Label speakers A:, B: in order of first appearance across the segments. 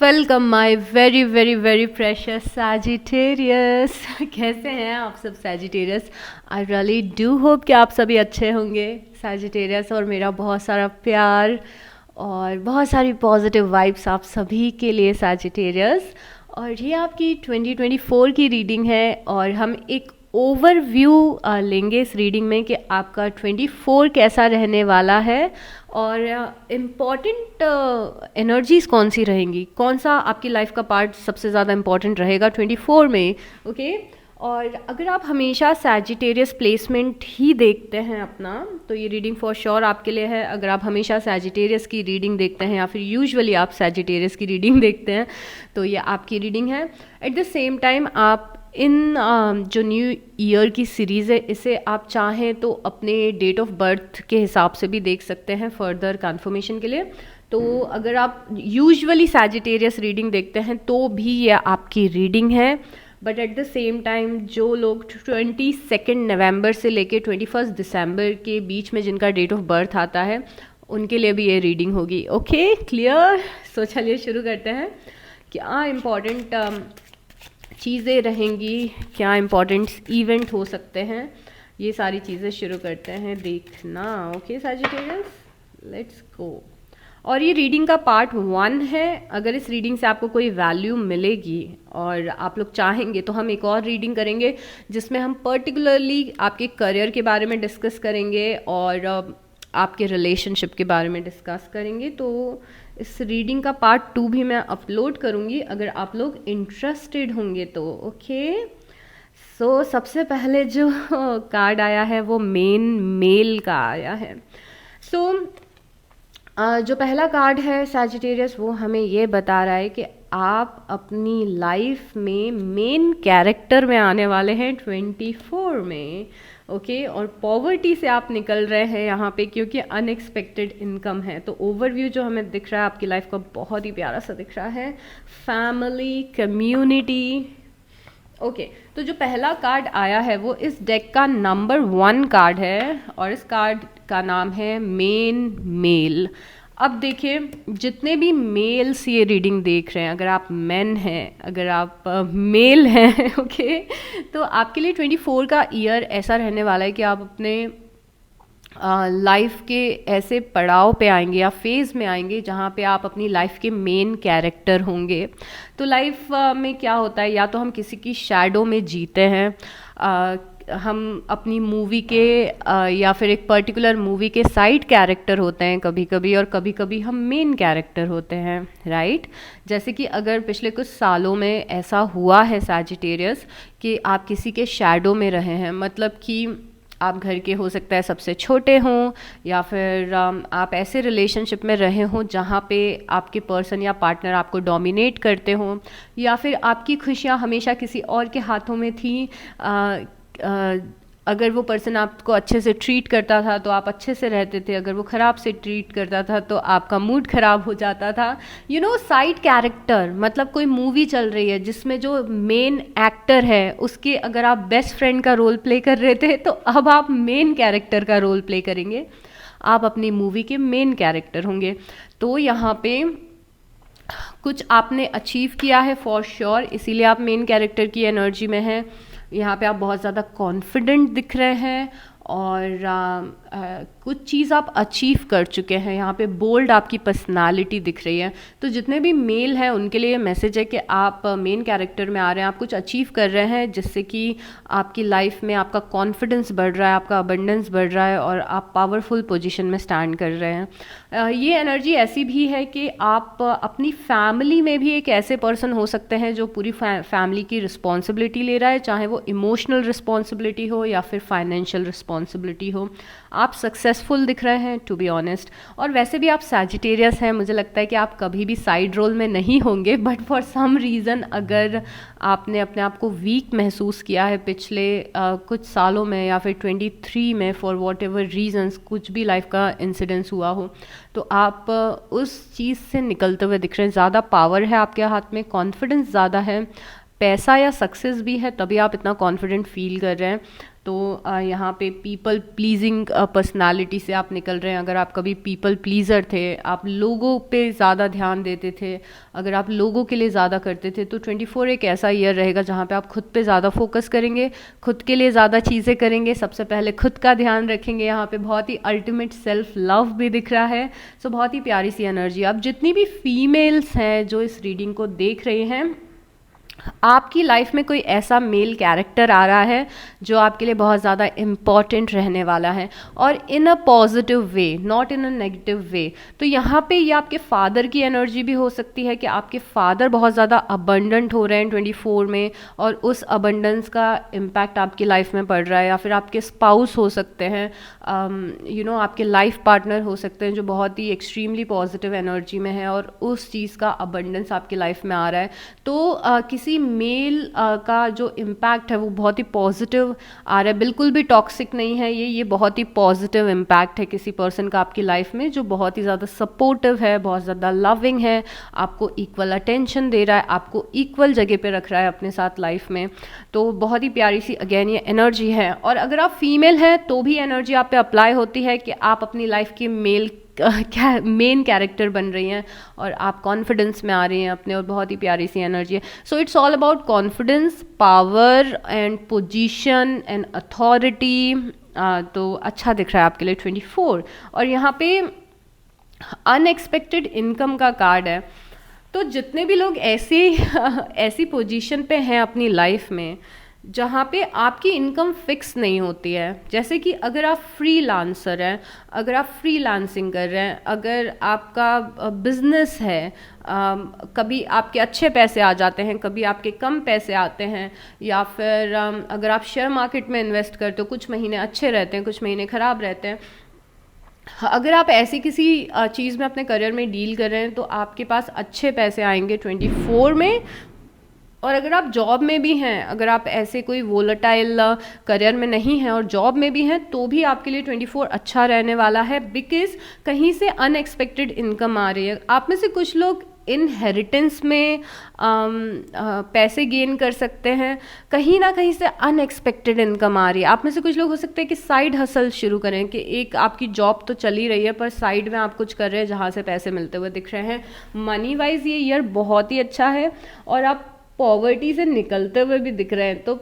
A: Welcome my very very very precious Sagittarius. कैसे हैं आप सब Sagittarius? I really do hope कि आप सभी अच्छे होंगे सैजिटेरियस, और मेरा बहुत सारा प्यार और बहुत सारी पॉजिटिव वाइब्स आप सभी के लिए सैजिटेरियस। और ये आपकी 2024 की रीडिंग है और हम एक ओवरव्यू लेंगे इस रीडिंग में कि आपका 24 कैसा रहने वाला है और इम्पॉर्टेंट एनर्जीज कौन सी रहेंगी, कौन सा आपकी लाइफ का पार्ट सबसे ज़्यादा इम्पॉर्टेंट रहेगा 24 में। ओके और अगर आप हमेशा सैजिटेरियस प्लेसमेंट ही देखते हैं अपना, तो ये रीडिंग फॉर श्योर आपके लिए है। अगर आप हमेशा सैजिटेरियस की रीडिंग देखते हैं या फिर यूजुअली आप सैजिटेरियस की रीडिंग देखते हैं, तो ये आपकी रीडिंग है। एट द सेम टाइम आप इन जो न्यू ईयर की सीरीज़ है, इसे आप चाहें तो अपने डेट ऑफ बर्थ के हिसाब से भी देख सकते हैं फर्दर कंफर्मेशन के लिए। तो अगर आप यूजुअली सैजिटेरियस रीडिंग देखते हैं तो भी ये आपकी रीडिंग है, but at the same time जो लोग 22 नवंबर से लेके 21 दिसंबर के बीच में जिनका डेट ऑफ बर्थ आता है, उनके लिए भी ये रीडिंग होगी। Okay clear? सो चलिए शुरू करते हैं। क्या इम्पॉर्टेंट चीज़ें रहेंगी, क्या इम्पॉर्टेंट इवेंट हो सकते हैं, ये सारी चीज़ें शुरू करते हैं देखना। Okay Sagittarius, let's go. और ये रीडिंग का पार्ट 1 है। अगर इस रीडिंग से आपको कोई वैल्यू मिलेगी और आप लोग चाहेंगे तो हम एक और रीडिंग करेंगे जिसमें हम पर्टिकुलरली आपके करियर के बारे में डिस्कस करेंगे और आपके रिलेशनशिप के बारे में डिस्कस करेंगे। तो इस रीडिंग का पार्ट 2 भी मैं अपलोड करूँगी अगर आप लोग इंटरेस्टेड होंगे तो। ओके सो सबसे पहले जो कार्ड आया है वो मेल का आया है। सो जो पहला कार्ड है सैजिटेरियस, वो हमें ये बता रहा है कि आप अपनी लाइफ में मेन कैरेक्टर में आने वाले हैं 24 में। ओके और पॉवर्टी से आप निकल रहे हैं यहाँ पे क्योंकि अनएक्सपेक्टेड इनकम है। तो ओवरव्यू जो हमें दिख रहा है आपकी लाइफ का बहुत ही प्यारा सा दिख रहा है, फैमिली, कम्युनिटी। ओके तो जो पहला कार्ड आया है वो इस डेक का नंबर 1 कार्ड है और इस कार्ड का नाम है मेल। अब देखिए, जितने भी मेल्स ये रीडिंग देख रहे हैं, अगर आप मेन हैं, अगर आप मेल हैं, ओके तो आपके लिए 24 का ईयर ऐसा रहने वाला है कि आप अपने लाइफ के ऐसे पड़ाव पे आएंगे या फेज़ में आएंगे जहाँ पे आप अपनी लाइफ के मेन कैरेक्टर होंगे। तो लाइफ में क्या होता है, या तो हम किसी की शैडो में जीते हैं, हम अपनी मूवी के या फिर एक पर्टिकुलर मूवी के साइड कैरेक्टर होते हैं कभी कभी, और कभी कभी हम मेन कैरेक्टर होते हैं, राइट। जैसे कि अगर पिछले कुछ सालों में ऐसा हुआ है सैजिटेरियस कि आप किसी के शैडो में रहे हैं, मतलब कि आप घर के हो सकता है सबसे छोटे हों, या फिर आप ऐसे रिलेशनशिप में रहे हों जहाँ पे आपके पर्सन या पार्टनर आपको डोमिनेट करते हों, या फिर आपकी खुशियाँ हमेशा किसी और के हाथों में थी। अगर वो पर्सन आपको अच्छे से ट्रीट करता था तो आप अच्छे से रहते थे, अगर वो ख़राब से ट्रीट करता था तो आपका मूड ख़राब हो जाता था। यू नो साइड कैरेक्टर, मतलब कोई मूवी चल रही है जिसमें जो मेन एक्टर है उसके अगर आप बेस्ट फ्रेंड का रोल प्ले कर रहे थे, तो अब आप मेन कैरेक्टर का रोल प्ले करेंगे, आप अपनी मूवी के मेन कैरेक्टर होंगे। तो यहाँ पे कुछ आपने अचीव किया है फॉर श्योर, इसीलिए आप मेन कैरेक्टर की एनर्जी में हैं। यहाँ पे आप बहुत ज़्यादा कॉन्फिडेंट दिख रहे हैं और कुछ चीज़ आप अचीव कर चुके हैं। यहाँ पे बोल्ड आपकी पर्सनालिटी दिख रही है। तो जितने भी मेल हैं उनके लिए मैसेज है कि आप मेन कैरेक्टर में आ रहे हैं, आप कुछ अचीव कर रहे हैं जिससे कि आपकी लाइफ में आपका कॉन्फिडेंस बढ़ रहा है, आपका अबंडेंस बढ़ रहा है और आप पावरफुल पोजीशन में स्टैंड कर रहे हैं। ये एनर्जी ऐसी भी है कि आप अपनी फैमिली में भी एक ऐसे पर्सन हो सकते हैं जो पूरी फैमिली की रिस्पॉन्सिबिलिटी ले रहा है, चाहे वो इमोशनल रिस्पॉन्सिबिलिटी हो या फिर फाइनेंशियल रिस्पॉन्सिबिलिटी हो। आप सक्सेसफुल दिख रहे हैं टू बी ऑनेस्ट, और वैसे भी आप सैजिटेरियस हैं, मुझे लगता है कि आप कभी भी साइड रोल में नहीं होंगे, बट फॉर सम रीज़न अगर आपने अपने आप को वीक महसूस किया है पिछले कुछ सालों में या फिर 23 में, फॉर वॉट एवर रीजन्स, कुछ भी लाइफ का इंसिडेंस हुआ हो, तो आप उस चीज़ से निकलते हुए दिख रहे हैं। ज़्यादा पावर है आपके हाथ में, कॉन्फिडेंस ज़्यादा है, पैसा या सक्सेस भी है, तभी आप इतना कॉन्फिडेंट फील कर रहे हैं। तो यहाँ पे पीपल प्लीजिंग पर्सनालिटी से आप निकल रहे हैं। अगर आप कभी पीपल प्लीज़र थे, आप लोगों पे ज़्यादा ध्यान देते थे, अगर आप लोगों के लिए ज़्यादा करते थे, तो 24 एक ऐसा ईयर रहेगा जहाँ पे आप खुद पे ज़्यादा फोकस करेंगे, खुद के लिए ज़्यादा चीज़ें करेंगे, सबसे पहले खुद का ध्यान रखेंगे। यहाँ पे बहुत ही अल्टीमेट सेल्फ लव भी दिख रहा है। सो बहुत ही प्यारी सी एनर्जी। अब जितनी भी फीमेल्स हैं जो इस रीडिंग को देख रही हैं, आपकी लाइफ में कोई ऐसा मेल कैरेक्टर आ रहा है जो आपके लिए बहुत ज़्यादा इम्पॉर्टेंट रहने वाला है, और in a positive way, not in a negative way. तो यहाँ पे ये आपके फादर की एनर्जी भी हो सकती है कि आपके फादर बहुत ज़्यादा अबंडेंट हो रहे हैं 24 में, और उस अबंडेंस का इम्पैक्ट आपकी लाइफ में पड़ रहा है। या फिर आपके स्पाउस हो सकते हैं, आपके लाइफ पार्टनर हो सकते हैं जो बहुत ही एक्सट्रीमली पॉजिटिव एनर्जी में है, और उस चीज़ का अबंडेंस आपकी लाइफ में आ रहा है। तो किसी मेल का जो इम्पैक्ट है वो बहुत ही पॉजिटिव आ रहा है, बिल्कुल भी टॉक्सिक नहीं है ये बहुत ही पॉजिटिव इम्पैक्ट है किसी पर्सन का आपकी लाइफ में, जो बहुत ही ज़्यादा सपोर्टिव है, बहुत ज़्यादा लविंग है, आपको इक्वल अटेंशन दे रहा है, आपको इक्वल जगह पे रख रहा है अपने साथ लाइफ में। तो बहुत ही प्यारी सी अगेन ये एनर्जी है। और अगर आप फीमेल हैं तो भी एनर्जी आप पे अप्लाई होती है कि आप अपनी लाइफ की मेन कैरेक्टर बन रही हैं, और आप कॉन्फिडेंस में आ रही हैं अपने, और बहुत ही प्यारी सी एनर्जी है। So it's all about confidence, power and position and authority. तो अच्छा दिख रहा है आपके लिए 24। और यहाँ पे अनएक्सपेक्टेड इनकम का कार्ड है। तो जितने भी लोग ऐसी पोजीशन पे हैं अपनी लाइफ में जहाँ पे आपकी इनकम फिक्स नहीं होती है, जैसे कि अगर आप फ्रीलांसर हैं, अगर आप फ्रीलांसिंग कर रहे हैं, अगर आपका बिजनेस है, कभी आपके अच्छे पैसे आ जाते हैं, कभी आपके कम पैसे आते हैं, या फिर अगर आप शेयर मार्केट में इन्वेस्ट करते हो, कुछ महीने अच्छे रहते हैं, कुछ महीने ख़राब रहते हैं। अगर आप ऐसी किसी चीज़ में अपने करियर में डील कर रहे हैं तो आपके पास अच्छे पैसे आएंगे 24 में। और अगर आप जॉब में भी हैं, अगर आप ऐसे कोई वोलेटाइल करियर में नहीं हैं और जॉब में भी हैं, तो भी आपके लिए 24 अच्छा रहने वाला है, बिकॉज कहीं से अनएक्सपेक्टेड इनकम आ रही है। आप में से कुछ लोग इनहेरिटेंस में पैसे गेन कर सकते हैं, कहीं ना कहीं से अनएक्सपेक्टेड इनकम आ रही है। आप में से कुछ लोग हो सकते हैं कि साइड हसल शुरू करें, कि एक आपकी जॉब तो चल ही रही है पर साइड में आप कुछ कर रहे हैं जहाँ से पैसे मिलते हुए दिख रहे हैं। मनी वाइज ये ईयर बहुत ही अच्छा है, और आप पॉवर्टी से निकलते हुए भी दिख रहे हैं। तो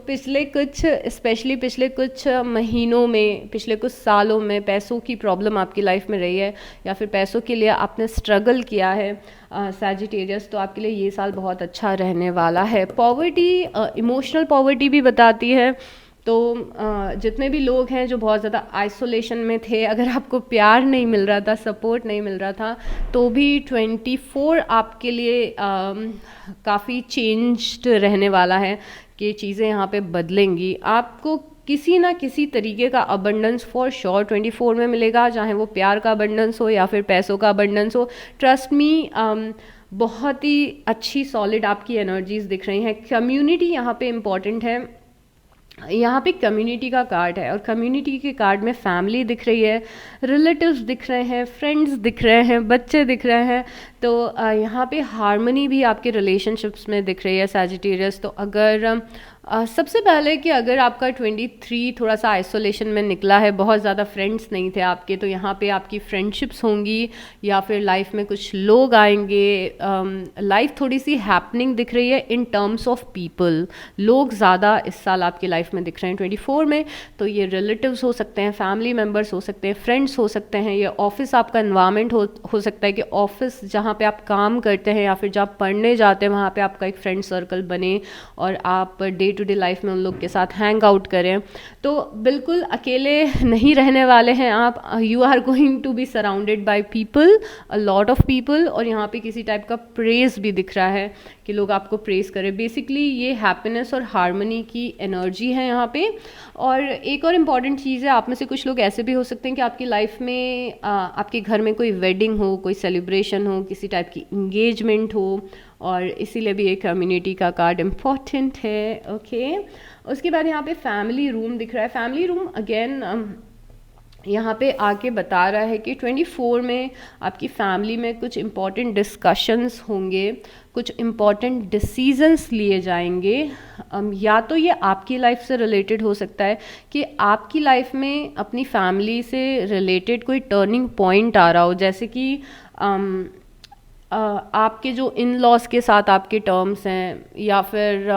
A: स्पेशली पिछले कुछ महीनों में, पिछले कुछ सालों में पैसों की प्रॉब्लम आपकी लाइफ में रही है, या फिर पैसों के लिए आपने स्ट्रगल किया है सैजिटेरियस, तो आपके लिए ये साल बहुत अच्छा रहने वाला है। पॉवर्टी इमोशनल पॉवर्टी भी बताती है। तो जितने भी लोग हैं जो बहुत ज़्यादा आइसोलेशन में थे, अगर आपको प्यार नहीं मिल रहा था, सपोर्ट नहीं मिल रहा था, तो भी 24 आपके लिए काफ़ी चेंज्ड रहने वाला है, कि चीज़ें यहाँ पे बदलेंगी। आपको किसी ना किसी तरीके का अबंडेंस फॉर श्योर 24 में मिलेगा, चाहे वो प्यार का अबंडेंस हो या फिर पैसों का अबंडेंस हो। ट्रस्ट मी, बहुत ही अच्छी सॉलिड आपकी एनर्जीज दिख रही हैं। कम्युनिटी यहाँ पे इम्पॉर्टेंट है। यहाँ पे कम्युनिटी का कार्ड है, और कम्युनिटी के कार्ड में फैमिली दिख रही है, रिलेटिव्स दिख रहे हैं, फ्रेंड्स दिख रहे हैं, बच्चे दिख रहे हैं। तो यहाँ पे हार्मनी भी आपके रिलेशनशिप्स में दिख रही है सैजिटेरियस। तो अगर सबसे पहले कि अगर आपका 23 थोड़ा सा आइसोलेशन में निकला है, बहुत ज़्यादा फ्रेंड्स नहीं थे आपके, तो यहाँ पे आपकी फ्रेंडशिप्स होंगी, या फिर लाइफ में कुछ लोग आएंगे। लाइफ थोड़ी सी हैपनिंग दिख रही है इन टर्म्स ऑफ पीपल। लोग ज़्यादा इस साल आपकी लाइफ में दिख रहे हैं 24 में। तो ये रिलेटिव्स हो सकते हैं, फैमिली मेम्बर्स हो सकते हैं, फ्रेंड्स हो सकते हैं, ये ऑफिस आपका एनवायरनमेंट हो सकता है कि ऑफिस जहाँ पे आप काम करते हैं या फिर जहाँ पढ़ने जाते हैं वहाँ पे आपका एक फ्रेंड सर्कल बने, और आप डे टू डे लाइफ में उन लोग के साथ हैंग आउट करें। तो बिल्कुल अकेले नहीं रहने वाले हैं आप। You are going to be surrounded by people, a lot of people. और यहाँ पे किसी टाइप का प्रेज भी दिख रहा है कि लोग आपको प्रेज करें। बेसिकली ये हैप्पीनेस और हार्मनी की एनर्जी है यहाँ पे। और एक और इम्पॉर्टेंट चीज़ है, आप में से कुछ लोग ऐसे भी हो सकते हैं कि आपकी लाइफ में आपके घर में कोई वेडिंग हो, कोई सेलिब्रेशन हो, किसी टाइप की इंगेजमेंट हो, और इसीलिए भी एक कम्युनिटी का कार्ड इम्पॉर्टेंट है। ओके, उसके बाद यहाँ पे फैमिली रूम दिख रहा है। फैमिली रूम अगेन यहाँ पे आके बता रहा है कि 24 में आपकी फैमिली में कुछ इम्पॉर्टेंट डिस्कशंस होंगे, कुछ इम्पॉर्टेंट डिसीजंस लिए जाएंगे। या तो ये आपकी लाइफ से रिलेटेड हो सकता है कि आपकी लाइफ में अपनी फैमिली से रिलेटेड कोई टर्निंग पॉइंट आ रहा हो, जैसे कि आपके जो इन लॉज के साथ आपके टर्म्स हैं, या फिर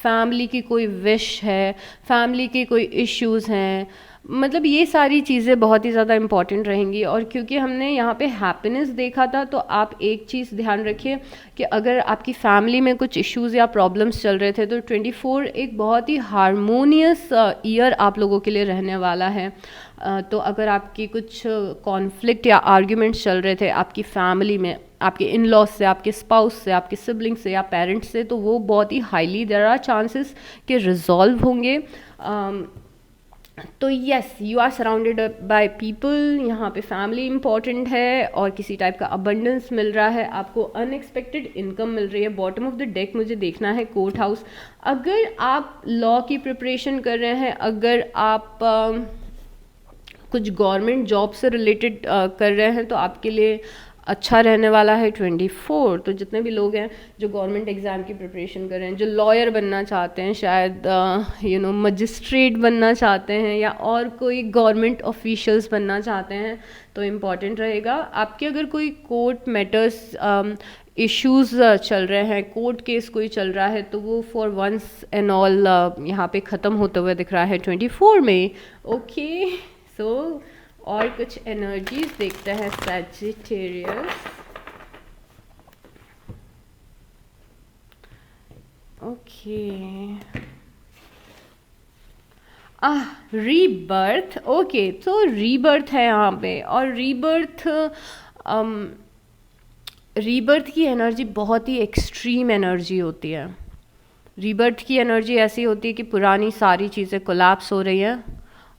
A: फैमिली की कोई विश है, फैमिली के कोई इश्यूज़ हैं, मतलब ये सारी चीज़ें बहुत ही ज़्यादा इम्पॉर्टेंट रहेंगी। और क्योंकि हमने यहाँ पे हैप्पीनेस देखा था, तो आप एक चीज़ ध्यान रखिए कि अगर आपकी फैमिली में कुछ इश्यूज़ या प्रॉब्लम्स चल रहे थे, तो 24 एक बहुत ही हारमोनियस ईयर आप लोगों के लिए रहने वाला है। तो अगर आपकी कुछ कॉन्फ्लिक्ट या आर्ग्यूमेंट्स चल रहे थे आपकी फैमिली में, आपके इन लॉज से, आपके स्पाउस से, आपके सिबलिंग से या पेरेंट्स से, तो वो बहुत ही हाईली देयर आर चांसेस कि रिजॉल्व होंगे। तो yes, you are surrounded by people, यहाँ पे फैमिली इंपॉर्टेंट है, और किसी टाइप का अबंडेंस मिल रहा है, आपको अनएक्सपेक्टेड इनकम मिल रही है। बॉटम ऑफ द डेक मुझे देखना है कोर्ट हाउस। अगर आप लॉ की प्रिपरेशन कर रहे हैं, अगर आप कुछ गवर्नमेंट जॉब से रिलेटेड कर रहे हैं, तो आपके लिए अच्छा रहने वाला है 24। तो जितने भी लोग हैं जो गवर्नमेंट एग्ज़ाम की प्रिपरेशन कर रहे हैं, जो लॉयर बनना चाहते हैं, शायद मजिस्ट्रेट बनना चाहते हैं, या और कोई गवर्नमेंट ऑफिशियल्स बनना चाहते हैं, तो इम्पॉर्टेंट रहेगा। आपके अगर कोई कोर्ट मैटर्स इश्यूज़ चल रहे हैं, कोर्ट केस कोई चल रहा है, तो वो फॉर वंस एंड ऑल यहाँ पे ख़त्म होते हुए दिख रहा है 24 में। ओके, सो और कुछ एनर्जीज देखते हैं सैजिटेरियस। Okay, rebirth. ओके, तो रीबर्थ है यहाँ पे, और रीबर्थ की एनर्जी बहुत ही एक्सट्रीम एनर्जी होती है। रीबर्थ की एनर्जी ऐसी होती है कि पुरानी सारी चीज़ें कोलैप्स हो रही हैं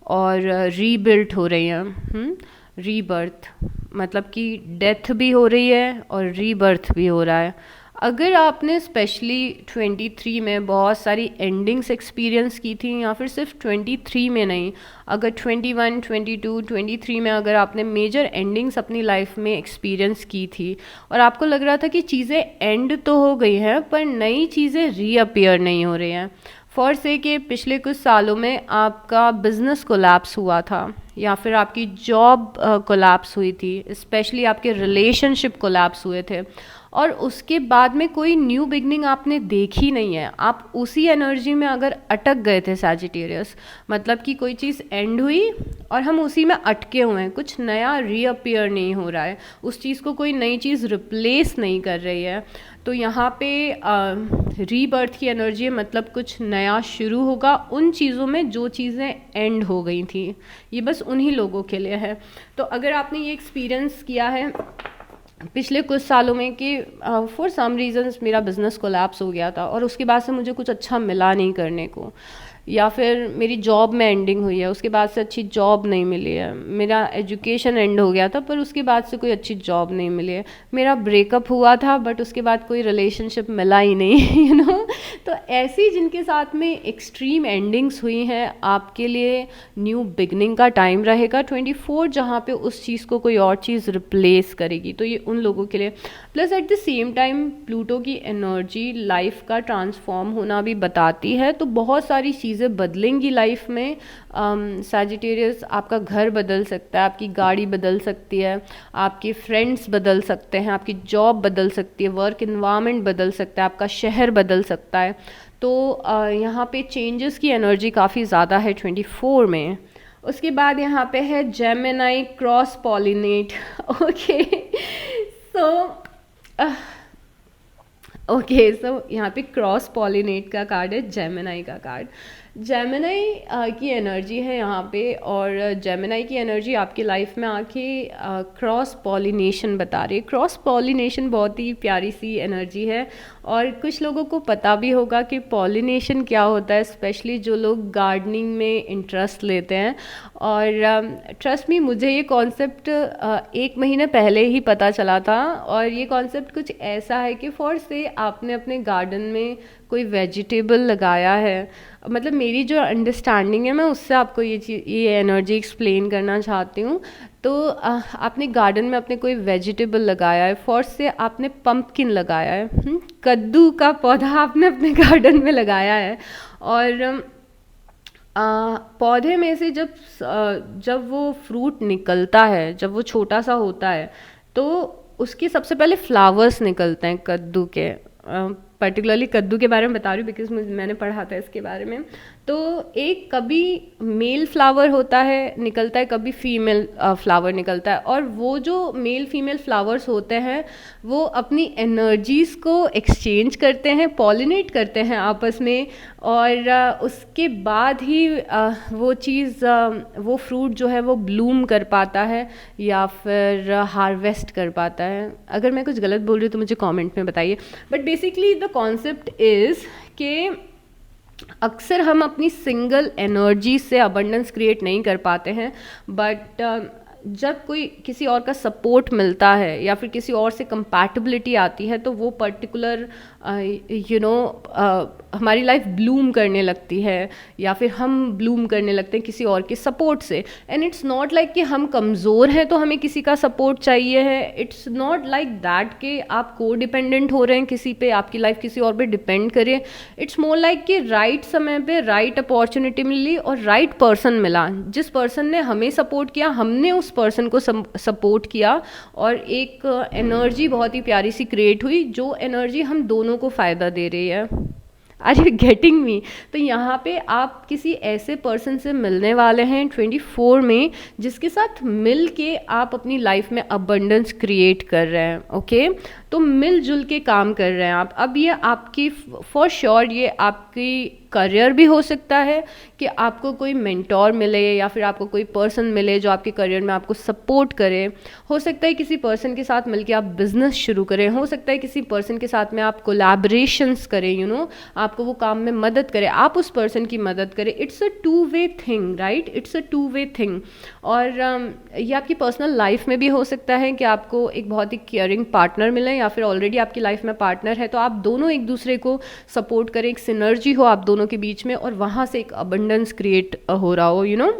A: और रीबिल्ट हो रही हैं। रीबर्थ मतलब कि डेथ भी हो रही है और रीबर्थ भी हो रहा है। अगर आपने स्पेशली 23 में बहुत सारी एंडिंग्स एक्सपीरियंस की थी, या फिर सिर्फ 23 में नहीं, अगर 21, 22, 23 में अगर आपने मेजर एंडिंग्स अपनी लाइफ में एक्सपीरियंस की थी, और आपको लग रहा था कि चीज़ें एंड तो हो गई हैं पर नई चीज़ें रीअपियर नहीं हो रही हैं। फॉर से कि पिछले कुछ सालों में आपका बिजनेस कोलैप्स हुआ था, या फिर आपकी जॉब कोलैप्स हुई थी, स्पेशली आपके रिलेशनशिप कोलैप्स हुए थे, और उसके बाद में कोई न्यू बिगनिंग आपने देखी नहीं है। आप उसी एनर्जी में अगर अटक गए थे सैजिटेरियस, मतलब कि कोई चीज़ एंड हुई और हम उसी में अटके हुए हैं, कुछ नया रीअपियर नहीं हो रहा है, उस चीज़ को कोई नई चीज़ रिप्लेस नहीं कर रही है। तो यहाँ पे रीबर्थ की एनर्जी है, मतलब कुछ नया शुरू होगा उन चीज़ों में जो चीज़ें एंड हो गई थी। ये बस उन्हीं लोगों के लिए है। तो अगर आपने ये एक्सपीरियंस किया है पिछले कुछ सालों में कि फॉर सम रीजंस मेरा बिज़नेस कोलैप्स हो गया था और उसके बाद से मुझे कुछ अच्छा मिला नहीं करने को, या फिर मेरी जॉब में एंडिंग हुई है, उसके बाद से अच्छी जॉब नहीं मिली है, मेरा एजुकेशन एंड हो गया था पर उसके बाद से कोई अच्छी जॉब नहीं मिली है, मेरा ब्रेकअप हुआ था बट उसके बाद कोई रिलेशनशिप मिला ही नहीं, यू नो। तो ऐसी जिनके साथ में एक्सट्रीम एंडिंग्स हुई हैं, आपके लिए न्यू बिगनिंग का टाइम रहेगा 24, जहाँ पे उस चीज़ को कोई और चीज़ रिप्लेस करेगी। तो ये उन लोगों के लिए। Plus at the same time Pluto की एनर्जी लाइफ का ट्रांसफॉर्म होना भी बताती है, तो बहुत सारी चीज़ें बदलेंगी लाइफ में। सैजिटेरियस, आपका घर बदल सकता है, आपकी गाड़ी बदल सकती है, आपके फ्रेंड्स बदल सकते हैं, आपकी जॉब बदल सकती है, वर्क इन्वायरमेंट बदल सकता है, आपका शहर बदल सकता है। तो यहाँ पे चेंजेस की एनर्जी काफ़ी ज़्यादा है 24 में। उसके बाद यहाँ पे है जेमिनाई क्रॉस पॉलिनेट। ओके, सो यहाँ पे क्रॉस पॉलिनेट का कार्ड है, जेमिनाई का कार्ड। जेमिनाई की एनर्जी है यहाँ पे, और जेमिनाई की एनर्जी आपकी लाइफ में आके क्रॉस पॉलिनेशन बता रही है। क्रॉस पॉलिनेशन बहुत ही प्यारी सी एनर्जी है, और कुछ लोगों को पता भी होगा कि पॉलिनेशन क्या होता है, स्पेशली जो लोग गार्डनिंग में इंटरेस्ट लेते हैं। और ट्रस्ट मी, मुझे ये कॉन्सेप्ट 1 महीने पहले ही पता चला था, और ये कॉन्सेप्ट कुछ ऐसा है कि फॉर से आपने अपने गार्डन में कोई वेजिटेबल लगाया है, मतलब मेरी जो अंडरस्टैंडिंग है मैं उससे आपको ये एनर्जी एक्सप्लेन करना चाहती हूँ। तो आपने गार्डन में अपने कोई वेजिटेबल लगाया है, फॉर से आपने पम्पकिन लगाया है, कद्दू का पौधा आपने अपने गार्डन में लगाया है, और पौधे में से जब वो फ्रूट निकलता है, जब वो छोटा सा होता है, तो उसके सबसे पहले फ्लावर्स निकलते हैं कद्दू के। पर्टिकुलरली कद्दू के बारे में बता रही हूँ बिकॉज मैंने पढ़ा था इसके बारे में। तो एक कभी मेल फ्लावर होता है, निकलता है, कभी फीमेल फ्लावर निकलता है, और वो जो मेल फीमेल फ्लावर्स होते हैं वो अपनी एनर्जीज़ को एक्सचेंज करते हैं, पॉलिनेट करते हैं आपस में, और उसके बाद ही वो चीज़ वो फ्रूट जो है वो ब्लूम कर पाता है या फिर हार्वेस्ट कर पाता है। अगर मैं कुछ गलत बोल रही हूँ तो मुझे कमेंट में बताइए। But basically the concept is कि अक्सर हम अपनी सिंगल एनर्जी से अबंडेंस क्रिएट नहीं कर पाते हैं, बट जब कोई किसी और का सपोर्ट मिलता है या फिर किसी और से कंपैटिबिलिटी आती है तो वो पर्टिकुलर हमारी लाइफ ब्लूम करने लगती है, या फिर हम ब्लूम करने लगते हैं किसी और के सपोर्ट से। एंड इट्स नॉट लाइक कि हम कमज़ोर हैं तो हमें किसी का सपोर्ट चाहिए है। इट्स नॉट लाइक दैट कि आप को डिपेंडेंट हो रहे हैं किसी पे, आपकी लाइफ किसी और पे डिपेंड करे। इट्स मोर लाइक कि राइट समय पे राइट अपॉर्चुनिटी मिली और राइट पर्सन मिला, जिस पर्सन ने हमें सपोर्ट किया हमने उस पर्सन को सपोर्ट किया, और एक एनर्जी बहुत ही प्यारी सी क्रिएट हुई, जो एनर्जी हम दोनों को फ़ायदा दे रही है। Are you getting me? तो यहाँ पे आप किसी ऐसे पर्सन से मिलने वाले हैं 24 में जिसके साथ मिल के आप अपनी लाइफ में अबंडेंस क्रिएट कर रहे हैं। ओके, तो मिलजुल के काम कर रहे हैं आप। अब ये आपकी फॉर श्योर ये आपकी करियर भी हो सकता है कि आपको कोई मेंटोर मिले या फिर आपको कोई पर्सन मिले जो आपके करियर में आपको सपोर्ट करे। हो सकता है किसी पर्सन के साथ मिलके आप बिजनेस शुरू करें, हो सकता है किसी पर्सन के साथ में आप कोलैबोरेशंस करें, आपको वो काम में मदद करे, आप उस पर्सन की मदद करें। It's a two way thing, right? It's a two way thing. और ये आपकी पर्सनल लाइफ में भी हो सकता है कि आपको एक बहुत ही केयरिंग पार्टनर मिले, या फिर ऑलरेडी आपकी लाइफ में पार्टनर है तो आप दोनों एक दूसरे को सपोर्ट करें, एक सिनर्जी हो आप दोनों के बीच में, और वहाँ से एक अबंडेंस क्रिएट हो रहा हो।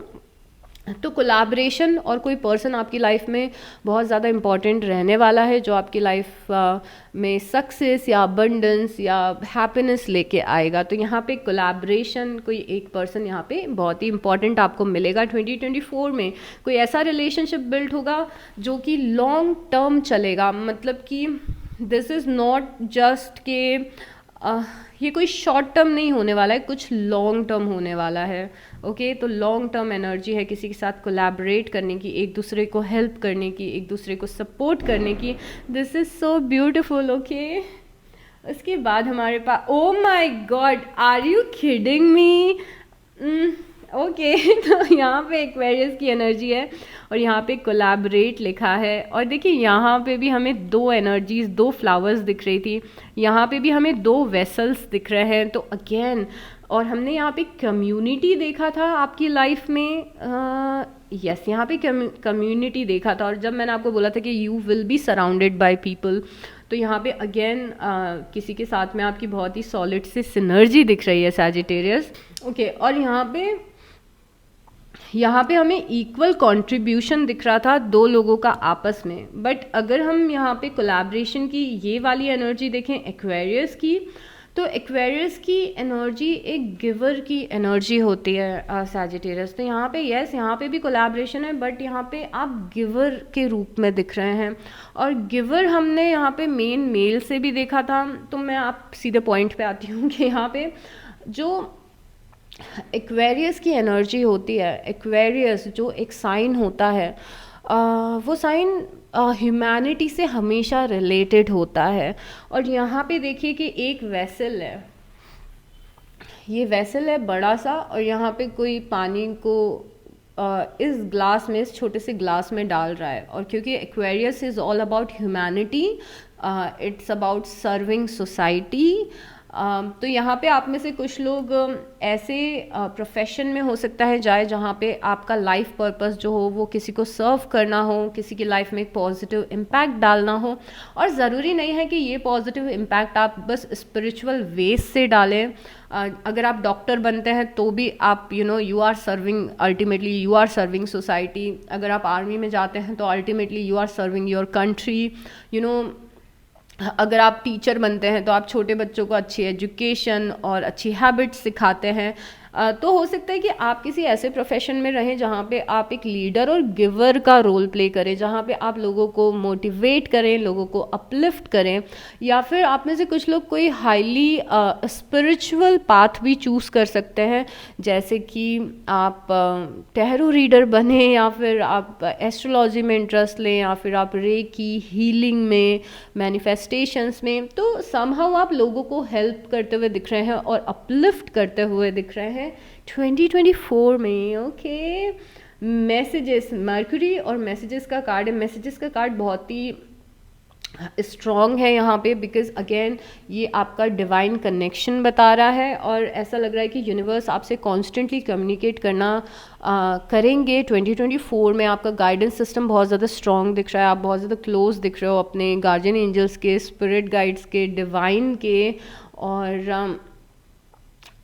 A: तो कोलैबोरेशन और कोई पर्सन आपकी लाइफ में बहुत ज़्यादा इम्पॉर्टेंट रहने वाला है, जो आपकी लाइफ में सक्सेस या अबंडेंस या हैप्पीनेस लेके आएगा। तो यहाँ पे कोलैबोरेशन, कोई एक पर्सन यहाँ पे बहुत ही इंपॉर्टेंट आपको मिलेगा 2024 में। कोई ऐसा रिलेशनशिप बिल्ड होगा जो कि लॉन्ग टर्म चलेगा, मतलब कि दिस इज़ नॉट जस्ट के ये कोई शॉर्ट टर्म नहीं होने वाला है, कुछ लॉन्ग टर्म होने वाला है। ओके, तो लॉन्ग टर्म एनर्जी है किसी के साथ कोलैबोरेट करने की, एक दूसरे को हेल्प करने की, एक दूसरे को सपोर्ट करने की। This is so beautiful. Okay, उसके बाद हमारे पास, oh my God, are you kidding me? Okay, तो यहाँ पे एक्वेरियस की एनर्जी है और यहाँ पे कोलैबोरेट लिखा है। और देखिए यहाँ पे भी हमें दो एनर्जीज, दो फ्लावर्स दिख रही थी, यहाँ पे भी हमें दो वेसल्स दिख रहे हैं। तो अगेन, और हमने यहाँ पे कम्युनिटी देखा था आपकी लाइफ में। यस, यहाँ पे कम्युनिटी देखा था, और जब मैंने आपको बोला था कि you will be surrounded by people, तो यहाँ पे अगेन किसी के साथ में आपकी बहुत ही सॉलिड सी सिनर्जी दिख रही है सैजिटेरियस। ओके, और यहाँ पे हमें इक्वल कंट्रीब्यूशन दिख रहा था दो लोगों का आपस में। बट अगर हम यहाँ पे कोलैबोरेशन की ये वाली एनर्जी देखें एक्वेरियस की, तो एक्वेरियस की एनर्जी एक गिवर की एनर्जी होती है सैजिटेरियस। तो यहाँ पे यस, यहाँ पे भी कोलैबोरेशन है, बट यहाँ पे आप गिवर के रूप में दिख रहे हैं। और गिवर हमने यहाँ पे मेल से भी देखा था। तो मैं आप सीधे पॉइंट पे आती हूँ कि यहाँ पे जो एक्वेरियस की एनर्जी होती है, एक्वेरियस जो एक साइन होता है, वो साइन ह्यूमैनिटी से हमेशा रिलेटेड होता है। और यहाँ पे देखिए कि एक वेसल है, ये वेसल है बड़ा सा, और यहाँ पे कोई पानी को इस ग्लास में, इस छोटे से ग्लास में डाल रहा है। और क्योंकि Aquarius is all about humanity, it's about serving society. तो यहाँ पे आप में से कुछ लोग ऐसे प्रोफेशन में हो सकता है जाए जहाँ पे आपका लाइफ पर्पस जो हो वो किसी को सर्व करना हो, किसी की लाइफ में एक पॉजिटिव इम्पैक्ट डालना हो। और ज़रूरी नहीं है कि ये पॉजिटिव इम्पैक्ट आप बस स्पिरिचुअल वेज से डालें। अगर आप डॉक्टर बनते हैं तो भी आप you are serving, ultimately you are serving society. अगर आप आर्मी में जाते हैं तो ultimately you are serving your country. अगर आप टीचर बनते हैं तो आप छोटे बच्चों को अच्छी एजुकेशन और अच्छी हैबिट्स सिखाते हैं। तो हो सकता है कि आप किसी ऐसे प्रोफेशन में रहें जहाँ पे आप एक लीडर और गिवर का रोल प्ले करें, जहाँ पे आप लोगों को मोटिवेट करें, लोगों को अपलिफ्ट करें, या फिर आप में से कुछ लोग कोई हाईली स्पिरिचुअल पाथ भी चूज़ कर सकते हैं, जैसे कि आप टैरो रीडर बने, या फिर आप एस्ट्रोलॉजी में इंटरेस्ट लें, या फिर आप रेकी हीलिंग में, मैनिफेस्टेशंस में। तो समहाउ आप लोगों को हेल्प करते हुए दिख रहे हैं और अपलिफ्ट करते हुए दिख रहे हैं 2024 में। ओके, मैसेजेस, मर्क्यूरी और मैसेजेस का कार्ड है। मैसेजेस का कार्ड बहुत ही स्ट्रॉन्ग है यहाँ पे, बिकॉज अगेन ये आपका डिवाइन कनेक्शन बता रहा है, और ऐसा लग रहा है कि यूनिवर्स आपसे कॉन्स्टेंटली कम्युनिकेट करना करेंगे 2024 में। आपका गाइडेंस सिस्टम बहुत ज़्यादा स्ट्रॉन्ग दिख रहा है, आप बहुत ज़्यादा क्लोज दिख रहे हो अपने गार्जियन एंजल्स के, स्पिरिट गाइड्स के, डिवाइन के। और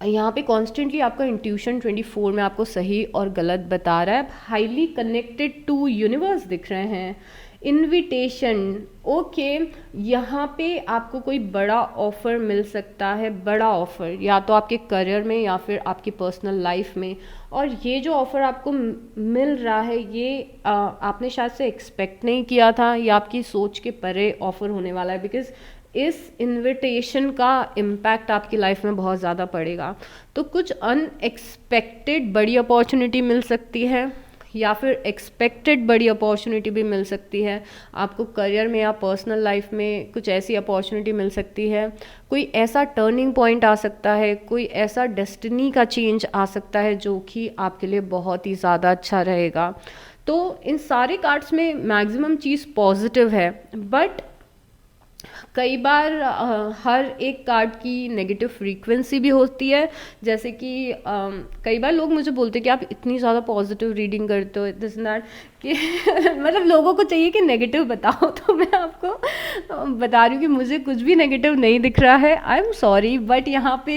A: यहाँ पे कॉन्स्टेंटली आपका इंट्यूशन 24 में आपको सही और गलत बता रहा है। हाईली कनेक्टेड टू यूनिवर्स दिख रहे हैं। इनविटेशन, ओके, यहाँ पे आपको कोई बड़ा ऑफर मिल सकता है, बड़ा ऑफर, या तो आपके करियर में या फिर आपकी पर्सनल लाइफ में। और ये जो ऑफर आपको मिल रहा है, ये आपने शायद से एक्सपेक्ट नहीं किया था, या आपकी सोच के परे ऑफर होने वाला है, बिकॉज इस इनविटेशन का इम्पैक्ट आपकी लाइफ में बहुत ज़्यादा पड़ेगा। तो कुछ अनएक्सपेक्टेड बड़ी अपॉर्चुनिटी मिल सकती है, या फिर एक्सपेक्टेड बड़ी अपॉर्चुनिटी भी मिल सकती है। आपको करियर में या पर्सनल लाइफ में कुछ ऐसी अपॉर्चुनिटी मिल सकती है, कोई ऐसा टर्निंग पॉइंट आ सकता है, कोई ऐसा डेस्टिनी का चेंज आ सकता है जो कि आपके लिए बहुत ही ज़्यादा अच्छा रहेगा। तो इन सारे कार्ड्स में मैक्सिमम चीज़ पॉजिटिव है, बट कई बार हर एक कार्ड की नेगेटिव फ्रीक्वेंसी भी होती है। जैसे कि कई बार लोग मुझे बोलते हैं कि आप इतनी ज़्यादा पॉजिटिव रीडिंग करते हो, दिस दैट, कि मतलब लोगों को चाहिए कि नेगेटिव बताओ, तो मैं आपको बता रही हूँ कि मुझे कुछ भी नेगेटिव नहीं दिख रहा है। आई एम सॉरी, बट यहाँ पे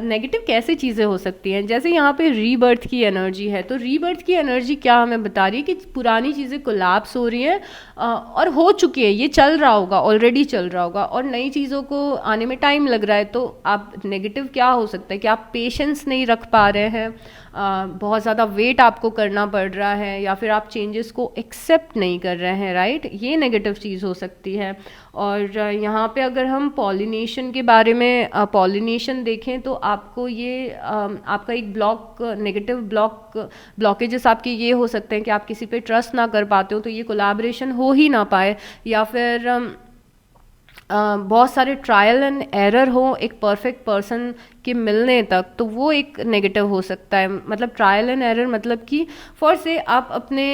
A: नेगेटिव कैसे चीज़ें हो सकती हैं। जैसे यहाँ पे रीबर्थ की एनर्जी है, तो रीबर्थ की एनर्जी क्या हमें बता रही है कि पुरानी चीज़ें कोलैप्स हो रही हैं, और हो चुकी है, ये चल रहा होगा, ऑलरेडी चल रहा होगा, और नई चीज़ों को आने में टाइम लग रहा है। तो आप नेगेटिव क्या हो सकता है कि आप पेशेंस नहीं रख पा रहे हैं, बहुत ज़्यादा वेट आपको करना पड़ रहा है, या फिर आप चेंजेस को एक्सेप्ट नहीं कर रहे हैं, राइट। ये नेगेटिव चीज़ हो सकती है। और यहाँ पे अगर हम पॉलिनेशन के बारे में पॉलिनेशन देखें, तो आपको ये आपका एक नेगेटिव ब्लॉकेजेस आपके ये हो सकते हैं कि आप किसी पे ट्रस्ट ना कर पाते हो, तो ये कोलैबोरेशन हो ही ना पाए, या फिर बहुत सारे ट्रायल एंड एरर हो एक परफेक्ट पर्सन के मिलने तक, तो वो एक नेगेटिव हो सकता है। मतलब ट्रायल एंड एरर मतलब कि फॉर से आप अपने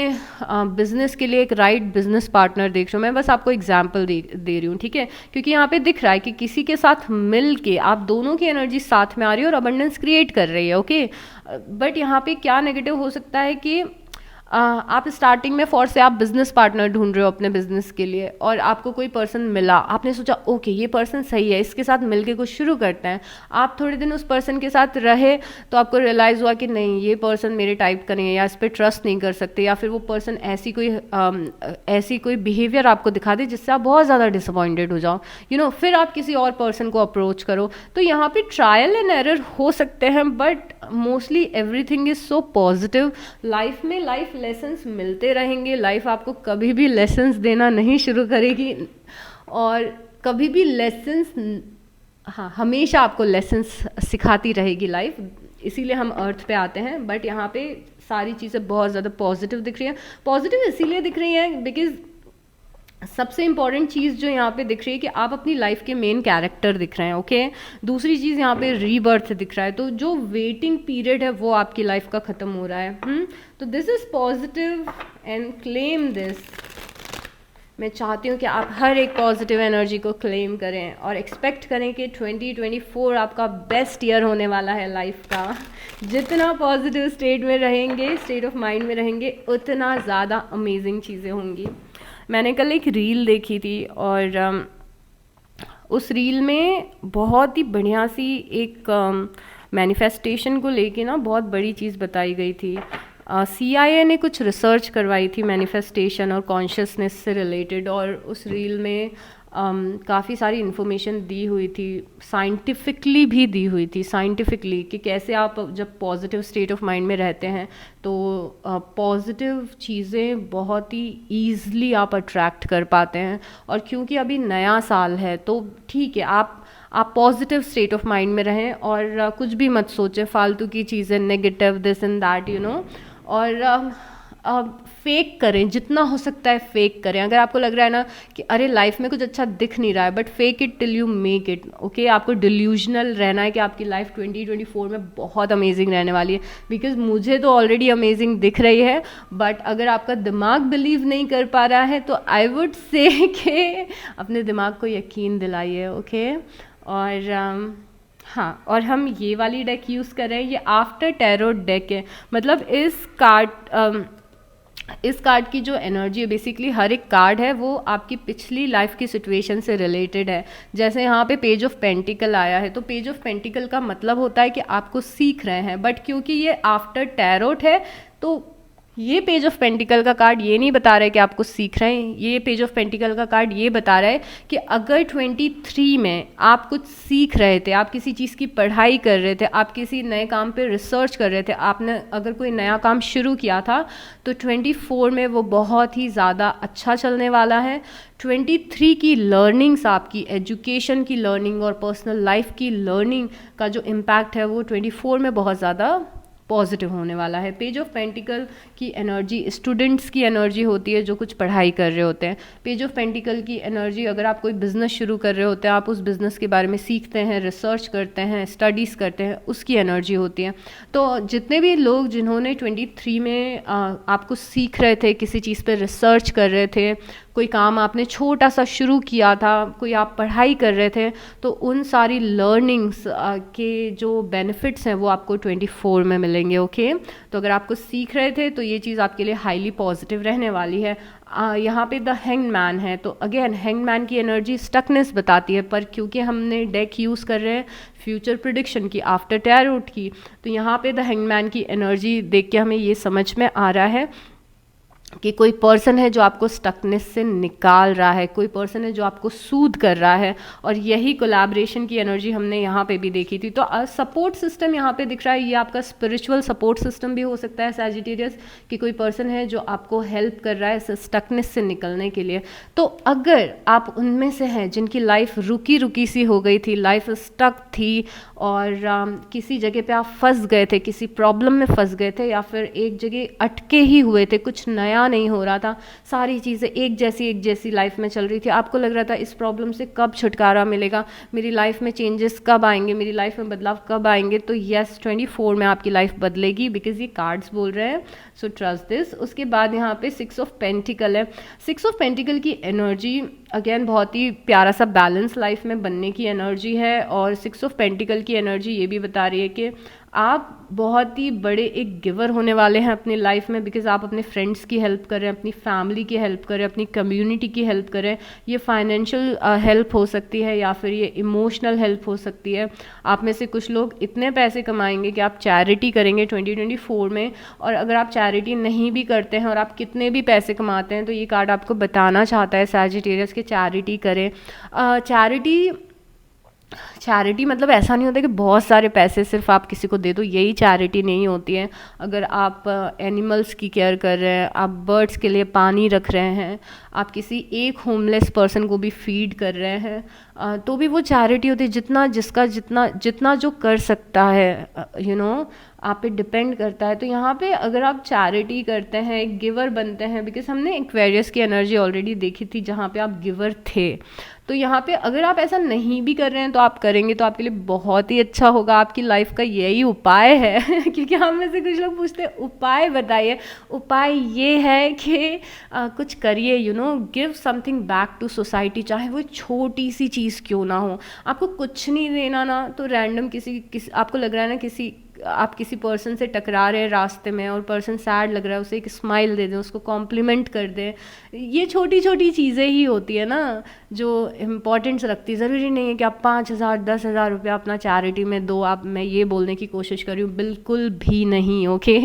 A: बिजनेस के लिए एक राइट बिजनेस पार्टनर देख रहे हो। मैं बस आपको एग्जांपल दे रही हूँ, ठीक है, क्योंकि यहाँ पे दिख रहा है कि किसी के साथ मिल के आप दोनों की एनर्जी साथ में आ रही है और अबंडेंस क्रिएट कर रही है, ओके। बट यहाँ पे क्या नेगेटिव हो सकता है कि आप स्टार्टिंग में फॉर से आप बिजनेस पार्टनर ढूंढ रहे हो अपने बिजनेस के लिए, और आपको कोई पर्सन मिला, आपने सोचा ओके ये पर्सन सही है, इसके साथ मिलके कुछ शुरू करते हैं। आप थोड़े दिन उस पर्सन के साथ रहे तो आपको रियलाइज़ हुआ कि नहीं, ये पर्सन मेरे टाइप का नहीं है, या इस पर ट्रस्ट नहीं कर सकते, या फिर वो पर्सन ऐसी कोई बिहेवियर आपको दिखा दे जिससे आप बहुत ज़्यादा डिसअपॉइंटेड हो जाओ, फिर आप किसी और पर्सन को अप्रोच करो। तो यहाँ पे ट्रायल एंड एरर हो सकते हैं, but mostly everything is so positive. Life में लाइफ लेसन्स मिलते रहेंगे, लाइफ आपको कभी भी लेसन्स देना नहीं शुरू करेगी, और कभी भी लेसन्स, हाँ, हमेशा आपको लेसन्स सिखाती रहेगी लाइफ। इसीलिए हम अर्थ पे आते हैं। बट यहाँ पे सारी चीज़ें बहुत ज़्यादा पॉजिटिव दिख रही हैं। पॉजिटिव इसीलिए दिख रही हैं बिकॉज सबसे इंपॉर्टेंट चीज़ जो यहाँ पे दिख रही है कि आप अपनी लाइफ के मेन कैरेक्टर दिख रहे हैं, ओके। दूसरी चीज़ यहाँ पे रीबर्थ दिख रहा है, तो जो वेटिंग पीरियड है वो आपकी लाइफ का ख़त्म हो रहा है। तो this is positive and claim this. मैं चाहती हूँ कि आप हर एक पॉजिटिव एनर्जी को क्लेम करें और एक्सपेक्ट करें कि 2024 आपका बेस्ट ईयर होने वाला है लाइफ का। जितना पॉजिटिव स्टेट में रहेंगे, स्टेट ऑफ माइंड में रहेंगे, उतना ज़्यादा अमेजिंग चीज़ें होंगी। मैंने कल एक रील देखी थी, और उस रील में बहुत ही बढ़िया सी एक मैनिफेस्टेशन को लेके ना बहुत बड़ी चीज़ बताई गई थी। CIA ने कुछ रिसर्च करवाई थी मैनिफेस्टेशन और कॉन्शियसनेस से रिलेटेड, और उस रील में काफ़ी सारी इन्फॉर्मेशन दी हुई थी, साइंटिफिकली भी दी हुई थी, साइंटिफिकली कि कैसे आप जब पॉजिटिव स्टेट ऑफ माइंड में रहते हैं तो पॉजिटिव चीज़ें बहुत ही ईज़िली आप अट्रैक्ट कर पाते हैं। और क्योंकि अभी नया साल है तो ठीक है, आप पॉजिटिव स्टेट ऑफ माइंड में रहें और कुछ भी मत सोचें फालतू की चीज़ें, नेगेटिव दिस एंड दैट और फेक करें, जितना हो सकता है फेक करें। अगर आपको लग रहा है ना कि अरे लाइफ में कुछ अच्छा दिख नहीं रहा है, but fake it till you make it, okay. आपको डिल्यूजनल रहना है कि आपकी लाइफ 2024 में बहुत अमेजिंग रहने वाली है, बिकॉज मुझे तो ऑलरेडी अमेजिंग दिख रही है। बट अगर आपका दिमाग बिलीव नहीं कर पा रहा है तो आई वुड से कि अपने दिमाग को यकीन दिलाइए, ओके। और हाँ, और हम ये वाली डेक यूज़ कर रहे हैं, ये आफ्टर टैरो डेक है। मतलब इस कार्ड की जो एनर्जी है, बेसिकली हर एक कार्ड है वो आपकी पिछली लाइफ की सिचुएशन से रिलेटेड है। जैसे यहाँ पे पेज ऑफ पेंटिकल आया है, तो पेज ऑफ पेंटिकल का मतलब होता है कि आपको सीख रहे हैं, बट क्योंकि ये आफ्टर टैरोट है तो ये पेज ऑफ पेंटिकल का कार्ड ये नहीं बता रहा है कि आपको सीख रहे हैं। ये पेज ऑफ पेंटिकल का कार्ड ये बता रहा है कि अगर 23 में आप कुछ सीख रहे थे, आप किसी चीज़ की पढ़ाई कर रहे थे, आप किसी नए काम पे रिसर्च कर रहे थे, आपने अगर कोई नया काम शुरू किया था, तो 24 में वो बहुत ही ज़्यादा अच्छा चलने वाला है। 23 की लर्निंग्स, आपकी एजुकेशन की लर्निंग और पर्सनल लाइफ की लर्निंग का जो इम्पैक्ट है वो 24 में बहुत ज़्यादा पॉजिटिव होने वाला है। पेज ऑफ पेंटिकल की एनर्जी स्टूडेंट्स की एनर्जी होती है जो कुछ पढ़ाई कर रहे होते हैं। पेज ऑफ पेंटिकल की एनर्जी, अगर आप कोई बिजनेस शुरू कर रहे होते हैं, आप उस बिज़नेस के बारे में सीखते हैं, रिसर्च करते हैं, स्टडीज़ करते हैं, उसकी एनर्जी होती है। तो जितने भी लोग जिन्होंने 23 में आपको सीख रहे थे, किसी चीज़ पर रिसर्च कर रहे थे, कोई काम आपने छोटा सा शुरू किया था, कोई आप पढ़ाई कर रहे थे, तो उन सारी लर्निंग्स के जो बेनिफिट्स हैं वो आपको 24 में मिलेंगे, ओके। तो अगर आपको सीख रहे थे तो ये चीज़ आपके लिए हाईली पॉजिटिव रहने वाली है। यहाँ पे द हैंग्ड मैन है, तो अगेन हैंग्ड मैन की एनर्जी स्टकनेस बताती है, पर क्योंकि हमने डेक यूज़ कर रहे हैं फ्यूचर प्रिडिक्शन की, आफ्टर टैरोट की, तो यहाँ पे द हैंग्ड मैन की एनर्जी देख के हमें ये समझ में आ रहा है कि कोई पर्सन है जो आपको स्टकनेस से निकाल रहा है, कोई पर्सन है जो आपको सूद कर रहा है। और यही कोलैबोरेशन की एनर्जी हमने यहाँ पे भी देखी थी। तो सपोर्ट सिस्टम यहाँ पे दिख रहा है, ये आपका स्पिरिचुअल सपोर्ट सिस्टम भी हो सकता है सैजिटेरियस, कि कोई पर्सन है जो आपको हेल्प कर रहा है स्टकनेस से निकलने के लिए। तो अगर आप उनमें से हैं जिनकी लाइफ रुकी रुकी सी हो गई थी, लाइफ स्टक थी और किसी जगह पे आप फंस गए थे, किसी प्रॉब्लम में फंस गए थे, या फिर एक जगह अटके ही हुए थे, कुछ नया नहीं हो रहा था, सारी चीज़ें एक जैसी लाइफ में चल रही थी, आपको लग रहा था इस प्रॉब्लम से कब छुटकारा मिलेगा, मेरी लाइफ में चेंजेस कब आएंगे, मेरी लाइफ में बदलाव कब आएंगे। तो यस, 24 में आपकी लाइफ बदलेगी, बिकॉज ये कार्ड्स बोल रहे हैं, सो ट्रस्ट दिस। उसके बाद यहाँ पे 6 ऑफ पेंटिकल है। 6 ऑफ पेंटिकल की एनर्जी अगेन बहुत ही प्यारा सा बैलेंस लाइफ में बनने की एनर्जी है। और 6 ऑफ पेंटिकल की एनर्जी ये भी बता रही है कि आप बहुत ही बड़े एक गिवर होने वाले हैं अपनी लाइफ में, बिकॉज आप अपने फ्रेंड्स की हेल्प कर रहे हैं, अपनी फैमिली की हेल्प कर रहे हैं, अपनी कम्युनिटी की हेल्प कर रहे हैं। ये फाइनेंशियल हेल्प हो सकती है या फिर ये इमोशनल हेल्प हो सकती है। आप में से कुछ लोग इतने पैसे कमाएंगे कि आप चैरिटी करेंगे 2024 में। और अगर आप चैरिटी नहीं भी करते हैं और आप कितने भी पैसे कमाते हैं, तो ये कार्ड आपको बताना चाहता है सैजिटेरियस के चैरिटी करें। चैरिटी मतलब ऐसा नहीं होता कि बहुत सारे पैसे सिर्फ आप किसी को दे दो, यही चैरिटी नहीं होती है। अगर आप एनिमल्स की केयर कर रहे हैं, आप बर्ड्स के लिए पानी रख रहे हैं, आप किसी एक होमलेस पर्सन को भी फीड कर रहे हैं, तो भी वो चैरिटी होती है। जितना जो कर सकता है, आप पे डिपेंड करता है। तो यहाँ पे अगर आप चैरिटी करते हैं, एक गिवर बनते हैं, बिकॉज हमने एक्वेरियस की एनर्जी ऑलरेडी देखी थी जहाँ पे आप गिवर थे। तो यहाँ पे अगर आप ऐसा नहीं भी कर रहे हैं तो आप करेंगे तो आपके लिए बहुत ही अच्छा होगा। आपकी लाइफ का यही उपाय है क्योंकि हम में से कुछ लोग पूछते हैं उपाय बताइए। उपाय ये है कि कुछ करिए, give something back to society, चाहे वो छोटी सी चीज़ क्यों ना हो। आपको कुछ नहीं देना ना, तो रैंडम किसी आपको लग रहा है ना आप किसी पर्सन से टकरा रहे हैं रास्ते में और पर्सन सैड लग रहा है, उसे एक स्माइल दे दें, उसको कॉम्प्लीमेंट कर दें। ये छोटी छोटी चीज़ें ही होती है ना जो इम्पोर्टेंस रखती है। ज़रूरी नहीं है कि आप 5,000 10,000 रुपया अपना चैरिटी में दो। मैं ये बोलने की कोशिश कर रही हूँ, बिल्कुल भी नहीं, ओके।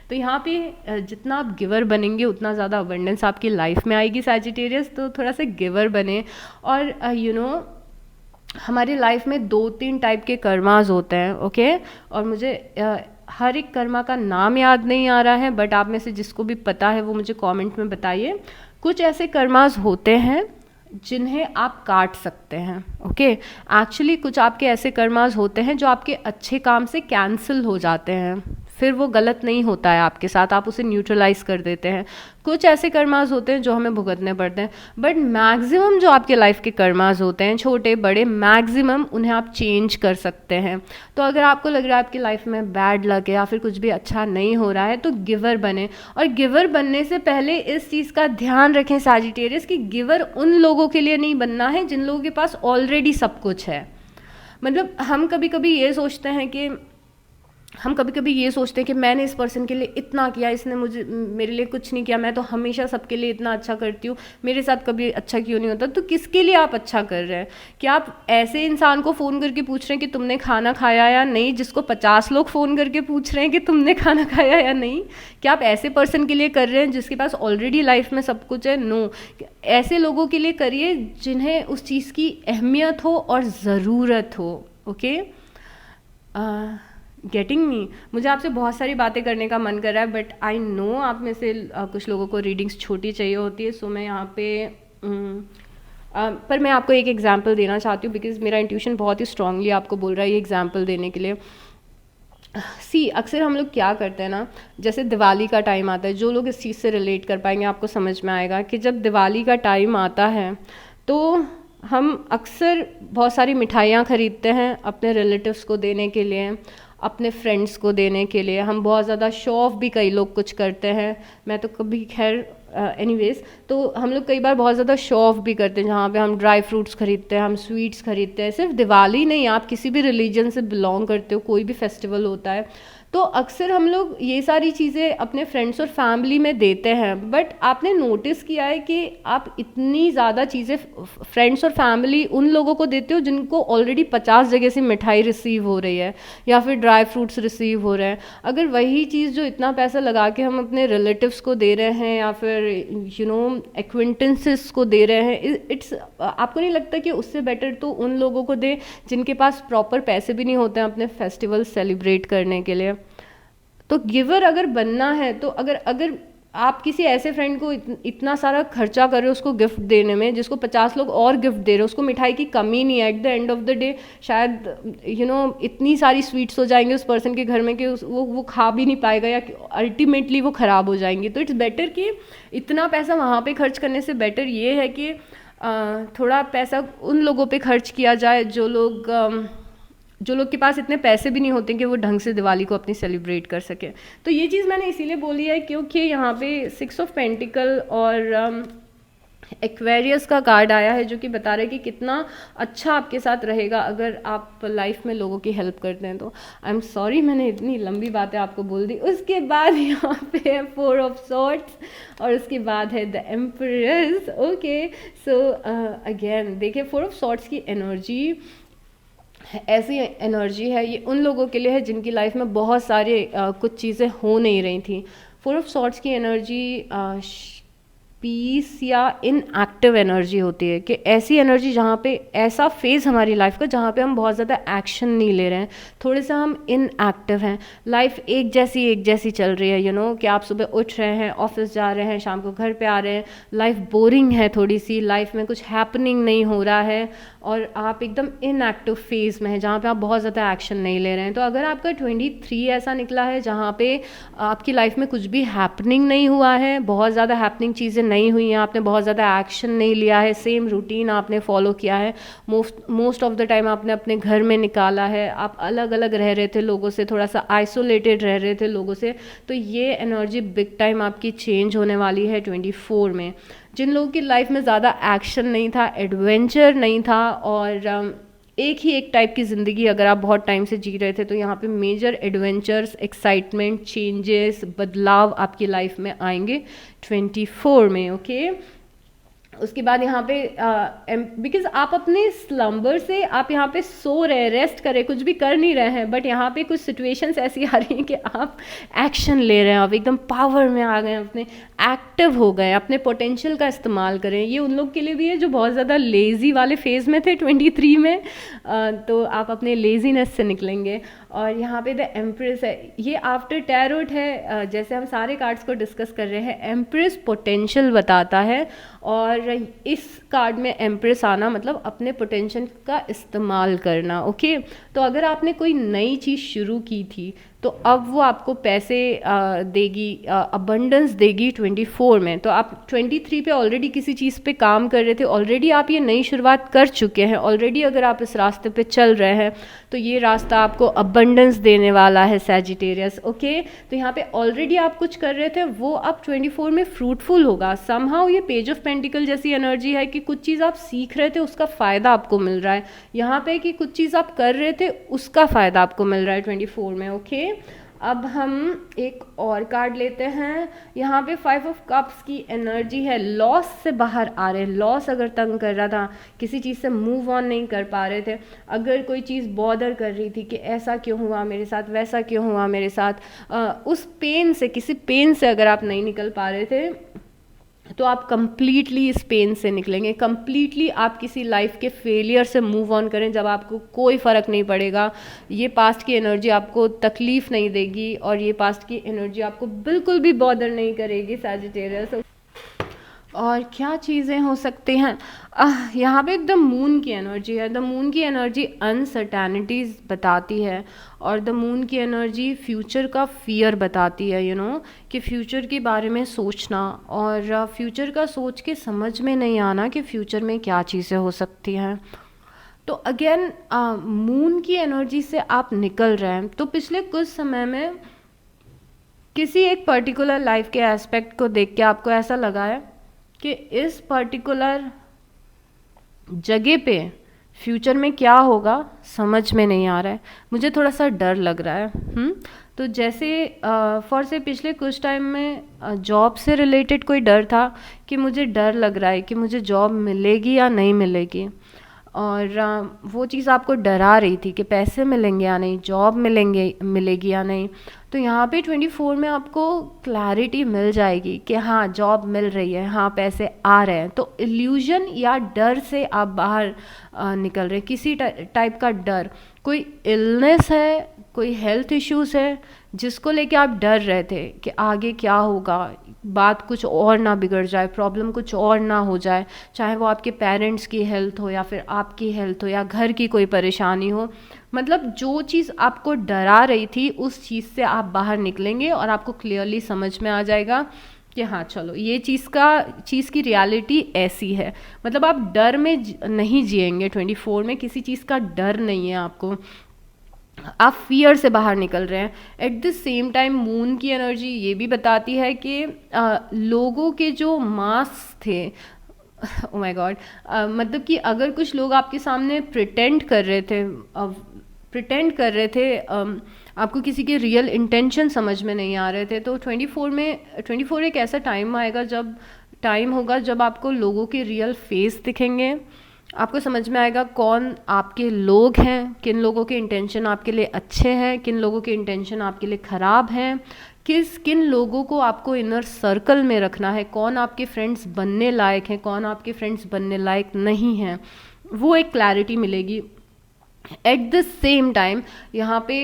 A: तो तो यहाँ पे जितना आप गिवर बनेंगे उतना ज़्यादा अबंडेंस आपकी लाइफ में आएगी सैजिटेरियस। तो थोड़ा सा गिवर बने। और हमारी लाइफ में 2-3 टाइप के कर्मास होते हैं, ओके। और मुझे हर एक कर्मा का नाम याद नहीं आ रहा है, बट आप में से जिसको भी पता है वो मुझे कमेंट में बताइए। कुछ ऐसे कर्मास होते हैं जिन्हें आप काट सकते हैं, ओके। एक्चुअली कुछ आपके ऐसे कर्मास होते हैं जो आपके अच्छे काम से कैंसिल हो जाते हैं, फिर वो गलत नहीं होता है आपके साथ, आप उसे न्यूट्रलाइज कर देते हैं। कुछ ऐसे कर्मास होते हैं जो हमें भुगतने पड़ते हैं, बट मैक्सिमम जो आपके लाइफ के कर्मास होते हैं, छोटे बड़े मैक्सिमम, उन्हें आप चेंज कर सकते हैं। तो अगर आपको लग रहा है आपकी लाइफ में बैड लक है या फिर कुछ भी अच्छा नहीं हो रहा है, तो गिवर बने। और गिवर बनने से पहले इस चीज़ का ध्यान रखें सैजिटेरियस कि गिवर उन लोगों के लिए नहीं बनना है जिन लोगों के पास ऑलरेडी सब कुछ है। मतलब हम कभी कभी ये सोचते हैं कि मैंने इस पर्सन के लिए इतना किया, इसने मुझे मेरे लिए कुछ नहीं किया, मैं तो हमेशा सबके लिए इतना अच्छा करती हूँ, मेरे साथ कभी अच्छा क्यों नहीं होता। तो किसके लिए आप अच्छा कर रहे हैं? क्या आप ऐसे इंसान को फ़ोन करके पूछ रहे हैं कि तुमने खाना खाया या नहीं, जिसको 50 लोग फ़ोन करके पूछ रहे हैं कि तुमने खाना खाया या नहीं? क्या आप ऐसे पर्सन के लिए कर रहे हैं जिसके पास ऑलरेडी लाइफ में सब कुछ है? नो। ऐसे लोगों के लिए करिए जिन्हें उस चीज़ की अहमियत हो और ज़रूरत हो, ओके। Getting me? मुझे आपसे बहुत सारी बातें करने का मन कर रहा है, बट आई नो आप में से कुछ लोगों को रीडिंग्स छोटी चाहिए होती है, सो मैं यहाँ पे पर मैं आपको एक एग्जांपल देना चाहती हूँ, बिकॉज मेरा इंट्यूशन बहुत ही स्ट्रांगली आपको बोल रहा है ये एग्जांपल देने के लिए। अक्सर हम लोग क्या करते हैं ना, जैसे दिवाली का टाइम आता है, जो लोग इस चीज़ से रिलेट कर पाएंगे आपको समझ में आएगा कि जब दिवाली का टाइम आता है तो हम अक्सर बहुत सारी मिठाइयाँ ख़रीदते हैं अपने रिलेटिव्स को देने के लिए, अपने फ्रेंड्स को देने के लिए। हम बहुत ज़्यादा शो ऑफ भी कई लोग कुछ करते हैं, मैं तो कभी खैर एनीवेज। तो हम लोग कई बार बहुत ज़्यादा शो ऑफ भी करते हैं, जहाँ पे हम ड्राई फ्रूट्स खरीदते हैं, हम स्वीट्स खरीदते हैं। सिर्फ दिवाली नहीं, आप किसी भी रिलीजन से बिलोंग करते हो, कोई भी फेस्टिवल होता है, तो अक्सर हम लोग ये सारी चीज़ें अपने फ्रेंड्स और फैमिली में देते हैं। बट आपने नोटिस किया है कि आप इतनी ज़्यादा चीज़ें फ्रेंड्स और फैमिली उन लोगों को देते हो जिनको ऑलरेडी 50 जगह से मिठाई रिसीव हो रही है या फिर ड्राई फ्रूट्स रिसीव हो रहे हैं। अगर वही चीज़ जो इतना पैसा लगा के हम अपने रिलेटिव्स को दे रहे हैं या फिर एक्विंटेंसेस को दे रहे हैं, इट्स आपको नहीं लगता कि उससे बेटर तो उन लोगों को दे जिनके पास प्रॉपर पैसे भी नहीं होते हैं अपने फेस्टिवल सेलिब्रेट करने के लिए? तो गिवर अगर बनना है तो अगर आप किसी ऐसे फ्रेंड को इतना सारा खर्चा कर रहे हो उसको गिफ्ट देने में, जिसको 50 लोग और गिफ्ट दे रहे हो, उसको मिठाई की कमी नहीं है, at the end of the day शायद इतनी सारी स्वीट्स हो जाएंगे उस पर्सन के घर में कि वो खा भी नहीं पाएगा या अल्टीमेटली वो ख़राब हो जाएंगे। तो इट्स बेटर कि इतना पैसा वहाँ पे खर्च करने से बेटर ये है कि थोड़ा पैसा उन लोगों पे खर्च किया जाए जो लोग के पास इतने पैसे भी नहीं होते कि वो ढंग से दिवाली को अपनी सेलिब्रेट कर सके। तो ये चीज़ मैंने इसीलिए बोली है क्योंकि यहाँ पे 6 ऑफ पेंटिकल और एक्वेरियस का कार्ड आया है, जो कि बता रहा है कि कितना अच्छा आपके साथ रहेगा अगर आप लाइफ में लोगों की हेल्प करते हैं। तो आई एम सॉरी मैंने इतनी लंबी बातें आपको बोल दी। उसके बाद यहाँ पे है 4 ऑफ सॉर्ड्स और उसके बाद है द एम्परेस, ओके। सो अगेन देखिए 4 ऑफ सॉर्ड्स की एनर्जी ऐसी एनर्जी है, ये उन लोगों के लिए है जिनकी लाइफ में बहुत सारे कुछ चीज़ें हो नहीं रही थी। 4 ऑफ सॉर्ड्स की एनर्जी पीस या इनएक्टिव एनर्जी होती है, कि ऐसी एनर्जी जहाँ पे ऐसा फेज़ हमारी लाइफ का जहाँ पे हम बहुत ज़्यादा एक्शन नहीं ले रहे हैं, थोड़े सा हम इनएक्टिव हैं, लाइफ एक जैसी चल रही है। कि आप सुबह उठ रहे हैं, ऑफिस जा रहे हैं, शाम को घर पे आ रहे हैं, लाइफ बोरिंग है थोड़ी सी, लाइफ में कुछ हैपनिंग नहीं हो रहा है और आप एकदम इनएक्टिव फेज़ में हैं जहाँ पे आप बहुत ज़्यादा एक्शन नहीं ले रहे हैं। तो अगर आपका 23 ऐसा निकला है जहाँ पे आपकी लाइफ में कुछ भी हैपनिंग नहीं हुआ है, बहुत ज़्यादा हैपनिंग चीज़ें नहीं हुई हैं, आपने बहुत ज़्यादा एक्शन नहीं लिया है, सेम रूटीन आपने फॉलो किया है, मोस्ट ऑफ द टाइम आपने अपने घर में निकाला है, आप अलग अलग रह रहे थे लोगों से, थोड़ा सा आइसोलेटेड रह रहे थे लोगों से, तो ये एनर्जी बिग टाइम आपकी चेंज होने वाली है 24 में। जिन लोगों की लाइफ में ज़्यादा एक्शन नहीं था, एडवेंचर नहीं था और एक ही एक टाइप की ज़िंदगी अगर आप बहुत टाइम से जी रहे थे, तो यहाँ पे मेजर एडवेंचर्स, एक्साइटमेंट, चेंजेस, बदलाव आपकी लाइफ में आएंगे 24 में, ओके। उसके बाद यहाँ पे बिकॉज आप अपने स्लम्बर से आप यहाँ पे सो रहे, रेस्ट करें, कुछ भी कर नहीं रहे हैं, बट यहाँ पे कुछ सिचुएशंस ऐसी आ रही हैं कि आप एक्शन ले रहे हैं, आप एकदम पावर में आ गए, अपने एक्टिव हो गए, अपने पोटेंशियल का इस्तेमाल करें। ये उन लोग के लिए भी है जो बहुत ज़्यादा लेज़ी वाले फेज़ में थे 23 में, तो आप अपने लेज़ीनेस से निकलेंगे। और यहाँ पे द एम्प्रेस है, ये आफ्टर टैरोट है। जैसे हम सारे कार्ड्स को डिस्कस कर रहे हैं, एम्प्रेस पोटेंशियल बताता है, और इस कार्ड में एम्प्रेस आना मतलब अपने पोटेंशियल का इस्तेमाल करना। ओके, तो अगर आपने कोई नई चीज़ शुरू की थी तो अब वो आपको पैसे देगी, अबंडेंस देगी 24 में। तो आप 23 पे ऑलरेडी किसी चीज़ पे काम कर रहे थे, ऑलरेडी आप ये नई शुरुआत कर चुके हैं, ऑलरेडी अगर आप इस रास्ते पे चल रहे हैं तो ये रास्ता आपको अबंडेंस देने वाला है सैजिटेरियस। ओके, तो यहाँ पे ऑलरेडी आप कुछ कर रहे थे वो अब 24 में फ्रूटफुल होगा। समहाउ ये पेज ऑफ पेंटिकल जैसी एनर्जी है कि कुछ चीज़ आप सीख रहे थे उसका फ़ायदा आपको मिल रहा है, यहाँ पे कि कुछ चीज़ आप कर रहे थे उसका फ़ायदा आपको मिल रहा है 24 में। ओके, अब हम एक और कार्ड लेते हैं। यहाँ पे 5 ऑफ कप्स की एनर्जी है, लॉस से बाहर आ रहे हैं। लॉस अगर तंग कर रहा था, किसी चीज़ से मूव ऑन नहीं कर पा रहे थे, अगर कोई चीज़ बॉदर कर रही थी कि ऐसा क्यों हुआ मेरे साथ, वैसा क्यों हुआ मेरे साथ, उस पेन से, किसी पेन से अगर आप नहीं निकल पा रहे थे तो आप कंप्लीटली इस पेन से निकलेंगे। कंप्लीटली आप किसी लाइफ के फेलियर से मूव ऑन करें जब आपको कोई फ़र्क नहीं पड़ेगा। ये पास्ट की एनर्जी आपको तकलीफ़ नहीं देगी और ये पास्ट की एनर्जी आपको बिल्कुल भी बॉदर नहीं करेगी सैजिटेरियस। और क्या चीज़ें हो सकती हैं, यहाँ पे द मून की एनर्जी है। द मून की एनर्जी अनसर्टेनिटीज़ बताती है, और द मून की एनर्जी फ्यूचर का फियर बताती है। यू नो कि फ्यूचर के बारे में सोचना, और फ्यूचर का सोच के समझ में नहीं आना कि फ्यूचर में क्या चीज़ें हो सकती हैं। तो अगेन मून की एनर्जी से आप निकल रहे हैं। तो पिछले कुछ समय में किसी एक पर्टिकुलर लाइफ के एस्पेक्ट को देख के आपको ऐसा लगा है कि इस पर्टिकुलर जगह पे फ्यूचर में क्या होगा समझ में नहीं आ रहा है, मुझे थोड़ा सा डर लग रहा है। तो जैसे फॉर से पिछले कुछ टाइम में जॉब से रिलेटेड कोई डर था कि मुझे डर लग रहा है कि मुझे जॉब मिलेगी या नहीं मिलेगी, और वो चीज़ आपको डरा रही थी कि पैसे मिलेंगे या नहीं, जॉब मिलेगी या नहीं। तो यहाँ पे 24 में आपको क्लैरिटी मिल जाएगी कि हाँ जॉब मिल रही है, हाँ पैसे आ रहे हैं। तो इल्यूजन या डर से आप बाहर निकल रहे हैं, किसी टाइप का डर, कोई इलनेस है, कोई हेल्थ इश्यूज़ है जिसको लेके आप डर रहे थे कि आगे क्या होगा, बात कुछ और ना बिगड़ जाए, प्रॉब्लम कुछ और ना हो जाए, चाहे वो आपके पेरेंट्स की हेल्थ हो या फिर आपकी हेल्थ हो या घर की कोई परेशानी हो। मतलब जो चीज़ आपको डरा रही थी उस चीज़ से आप बाहर निकलेंगे और आपको क्लियरली समझ में आ जाएगा कि हाँ चलो ये चीज़ की रियलिटी ऐसी है। मतलब आप डर में नहीं जिएंगे 24 में, किसी चीज़ का डर नहीं है आपको, आप फियर से बाहर निकल रहे हैं। At the same time moon की एनर्जी ये भी बताती है कि लोगों के जो मास्क थे, ओ माय गॉड, मतलब कि अगर कुछ लोग आपके सामने प्रिटेंड कर रहे थे, आपको किसी के रियल इंटेंशन समझ में नहीं आ रहे थे, तो 24 एक ऐसा टाइम होगा जब आपको लोगों के रियल फेस दिखेंगे, आपको समझ में आएगा कौन आपके लोग हैं, किन लोगों के इंटेंशन आपके लिए अच्छे हैं, किन लोगों के इंटेंशन आपके लिए ख़राब हैं, किन लोगों को आपको इनर सर्कल में रखना है, कौन आपके फ्रेंड्स बनने लायक हैं, कौन आपके फ्रेंड्स बनने लायक नहीं हैं, वो एक क्लैरिटी मिलेगी। एट द सेम टाइम यहाँ पे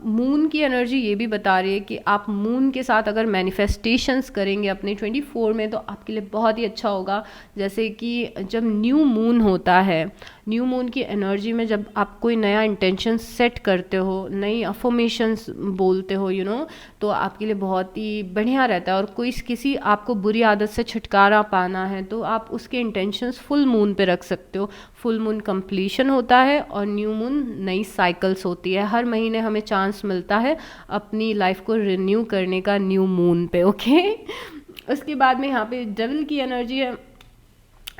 A: मून की एनर्जी ये भी बता रही है कि आप मून के साथ अगर मैनिफेस्टेशंस करेंगे अपने 24 में तो आपके लिए बहुत ही अच्छा होगा। जैसे कि जब न्यू मून होता है, न्यू मून की एनर्जी में जब आप कोई नया इंटेंशन सेट करते हो, नई अफर्मेशंस बोलते हो, तो आपके लिए बहुत ही बढ़िया रहता है। और किसी आपको बुरी आदत से छुटकारा पाना है तो आप उसके इंटेंशंस फुल मून पे रख सकते हो। फुल मून कंप्लीशन होता है और न्यू मून नई साइकिल्स होती है। हर महीने हमें चांस मिलता है अपनी लाइफ को रिन्यू करने का न्यू मून पे। ओके, उसके बाद में यहाँ पे डेविल की एनर्जी है।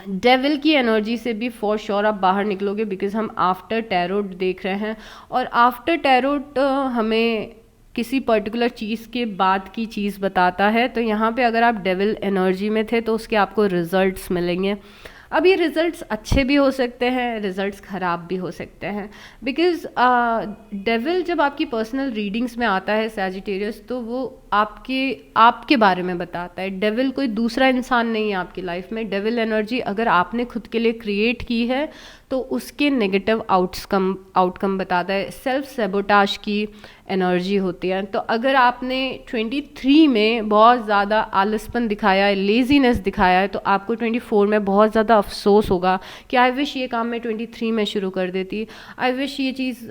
A: डेविल की एनर्जी से भी फॉर श्योर आप बाहर निकलोगे, बिकॉज हम आफ्टर टैरोट देख रहे हैं और आफ्टर टैरोट हमें किसी पर्टिकुलर चीज़ के बाद की चीज़ बताता है। तो यहाँ पे अगर आप डेविल एनर्जी में थे तो उसके आपको रिजल्ट्स मिलेंगे। अब ये रिजल्ट्स अच्छे भी हो सकते हैं, रिजल्ट्स ख़राब भी हो सकते हैं, बिकॉज़ डेविल जब आपकी पर्सनल रीडिंग्स में आता है सैजिटेरियस, तो वो आपके बारे में बताता है। डेविल कोई दूसरा इंसान नहीं है आपकी लाइफ में। डेविल एनर्जी अगर आपने खुद के लिए क्रिएट की है तो उसके नेगेटिव आउटकम बताता है। सेल्फ सेबोटाज की एनर्जी होती है। तो अगर आपने 23 में बहुत ज़्यादा आलसपन दिखाया है, लेजीनेस दिखाया है, तो आपको 24 में बहुत ज़्यादा अफसोस होगा कि आई विश ये काम मैं 23 में शुरू कर देती, आई विश ये चीज़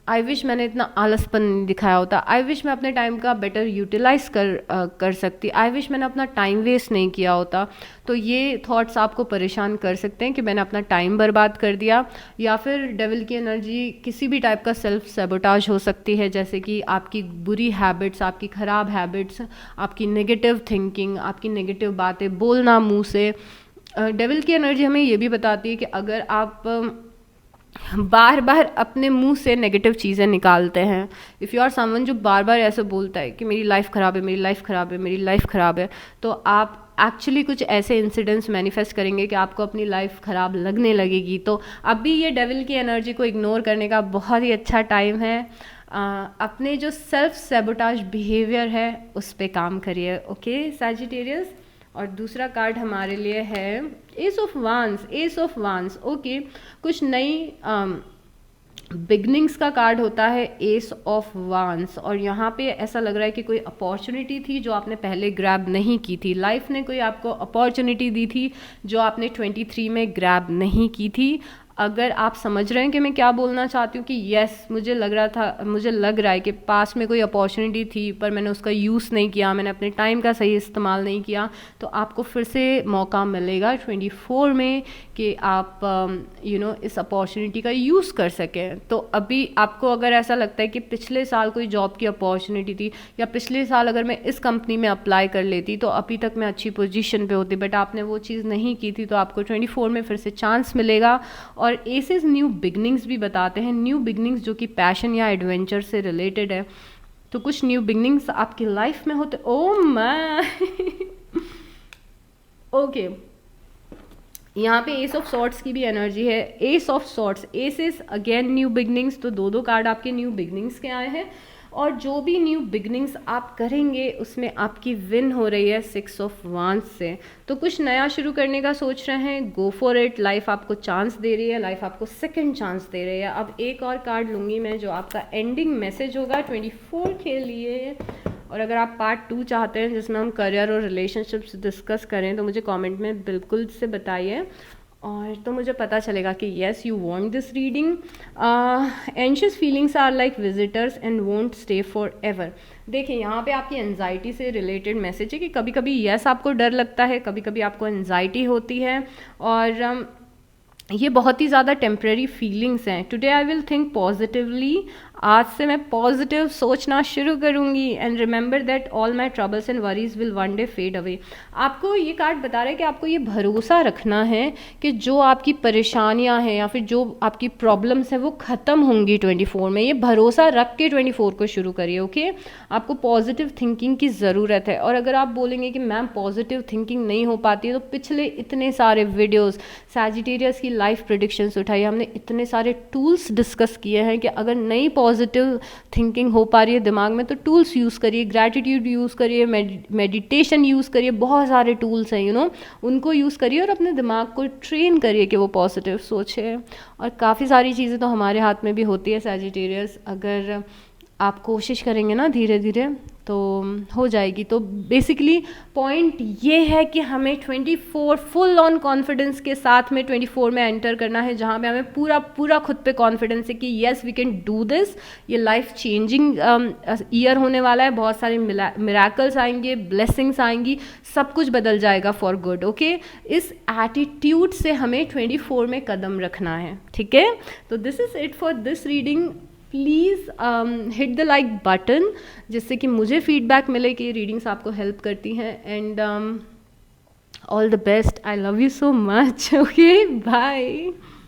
A: आई विश मैंने इतना आलसपन नहीं दिखाया होता, आई विश मैं अपने टाइम का बेटर यूटिलाइज कर सकती, आई विश मैंने अपना टाइम वेस्ट नहीं किया होता। तो ये थॉट्स आपको परेशान कर सकते हैं कि मैंने अपना टाइम बर्बाद कर दिया। या फिर डेविल की एनर्जी किसी भी टाइप का सेल्फ सेबोटाज हो सकती है, जैसे कि आपकी बुरी हैबिट्स, आपकी ख़राब हैबिट्स, आपकी नेगेटिव थिंकिंग, आपकी नेगेटिव बातें बोलना मुँह से। डेविल की एनर्जी हमें ये भी बताती है कि अगर आप बार बार अपने मुंह से नेगेटिव चीज़ें निकालते हैं, इफ़ यू आर समवन जो बार बार ऐसे बोलता है कि मेरी लाइफ ख़राब है, मेरी लाइफ ख़राब है, मेरी लाइफ ख़राब है, तो आप एक्चुअली कुछ ऐसे इंसिडेंट्स मैनिफेस्ट करेंगे कि आपको अपनी लाइफ ख़राब लगने लगेगी। तो अभी ये डेविल की एनर्जी को इग्नोर करने का बहुत ही अच्छा टाइम है। अपने जो सेल्फ सेबोटाज बिहेवियर है उस पर काम करिए, ओके सैजिटेरियस। और दूसरा कार्ड हमारे लिए है एस ऑफ वांस। ओके, कुछ नई बिगनिंग्स का कार्ड होता है एस ऑफ वांस। और यहाँ पे ऐसा लग रहा है कि कोई अपॉर्चुनिटी थी जो आपने पहले ग्रैब नहीं की थी। लाइफ ने कोई आपको अपॉर्चुनिटी दी थी जो आपने 23 में ग्रैब नहीं की थी। अगर आप समझ रहे हैं कि मैं क्या बोलना चाहती हूँ कि यस, मुझे लग रहा है कि पास में कोई अपॉर्चुनिटी थी पर मैंने उसका यूज़ नहीं किया, मैंने अपने टाइम का सही इस्तेमाल नहीं किया, तो आपको फिर से मौका मिलेगा 24 में कि आप इस अपॉर्चुनिटी का यूज़ कर सकें। तो अभी आपको अगर ऐसा लगता है कि पिछले साल कोई जॉब की अपॉर्चुनिटी थी, या पिछले साल अगर मैं इस कंपनी में अप्लाई कर लेती तो अभी तक मैं अच्छी पोजीशन पे होती, बट आपने वो चीज़ नहीं की थी, तो आपको 24 में फिर से चांस मिलेगा। और एसेस न्यू बिगनिंग्स भी बताते हैं, न्यू बिगनिंग्स जो कि पैशन या एडवेंचर से रिलेटेड है। तो कुछ न्यू बिगनिंग्स आपकी लाइफ में होते। ओ माय ओके, यहाँ पे एस ऑफ सॉर्ट्स की भी एनर्जी है। Ace of swords, ace is again new beginnings. तो दो कार्ड आपके न्यू बिगनिंग्स के आए हैं, और जो भी न्यू बिगनिंग्स आप करेंगे उसमें आपकी विन हो रही है 6 ऑफ वांस से। तो कुछ नया शुरू करने का सोच रहे हैं, गो फॉर इट। लाइफ आपको चांस दे रही है, लाइफ आपको सेकंड चांस दे रही है। अब एक और कार्ड लूँगी मैं जो आपका एंडिंग मैसेज होगा 24 के लिए। और अगर आप पार्ट 2 चाहते हैं जिसमें हम करियर और रिलेशनशिप्स डिस्कस करें तो मुझे कमेंट में बिल्कुल से बताइए, और तो मुझे पता चलेगा कि yes you want this reading. Anxious feelings are like visitors and won't stay forever. देखिए यहाँ पे आपकी एनजाइटी से रिलेटेड मैसेज है कि कभी कभी येस आपको डर लगता है, कभी कभी आपको एनजाइटी होती है, और ये बहुत ही ज़्यादा टेम्प्रेरी फीलिंग्स हैं। Today I will think positively. आज से मैं पॉजिटिव सोचना शुरू करूँगी। And remember that all my troubles and worries will one day fade away. आपको ये कार्ड बता रहा है कि आपको ये भरोसा रखना है कि जो आपकी परेशानियाँ हैं या फिर जो आपकी प्रॉब्लम्स हैं वो ख़त्म होंगी 24 में। ये भरोसा रख के 24 को शुरू करिए, ओके। आपको पॉजिटिव थिंकिंग की ज़रूरत है। और अगर आप बोलेंगे कि मैम पॉजिटिव थिंकिंग नहीं हो पाती है, तो पिछले इतने सारे वीडियोज़ सैजिटेरियस की लाइफ प्रेडिक्शंस उठाई, हमने इतने सारे टूल्स डिस्कस किए हैं कि अगर नई पॉजिटिव थिंकिंग हो पा रही है दिमाग में तो टूल्स यूज़ करिए, ग्रैटिट्यूड यूज़ करिए, मेडिटेशन यूज़ करिए, बहुत सारे टूल्स हैं उनको यूज़ करिए और अपने दिमाग को ट्रेन करिए कि वो पॉजिटिव सोचे। और काफ़ी सारी चीज़ें तो हमारे हाथ में भी होती है सैजिटेरियस, अगर आप कोशिश करेंगे ना धीरे धीरे तो हो जाएगी। तो बेसिकली पॉइंट ये है कि हमें 24 फुल ऑन कॉन्फिडेंस के साथ में 24 में एंटर करना है, जहाँ पे हमें पूरा खुद पे कॉन्फिडेंस है कि yes we can do this. ये लाइफ चेंजिंग ईयर होने वाला है, बहुत सारे मिराकल्स आएंगे, ब्लेसिंग्स आएंगी, सब कुछ बदल जाएगा फॉर गुड, ओके। इस एटीट्यूड से हमें 24 में कदम रखना है, ठीक है। तो this is it for this reading. Please hit the like button जिससे कि मुझे फीडबैक मिले कि रीडिंग्स आपको हेल्प करती हैं। And all the best, I love you so much, okay, bye.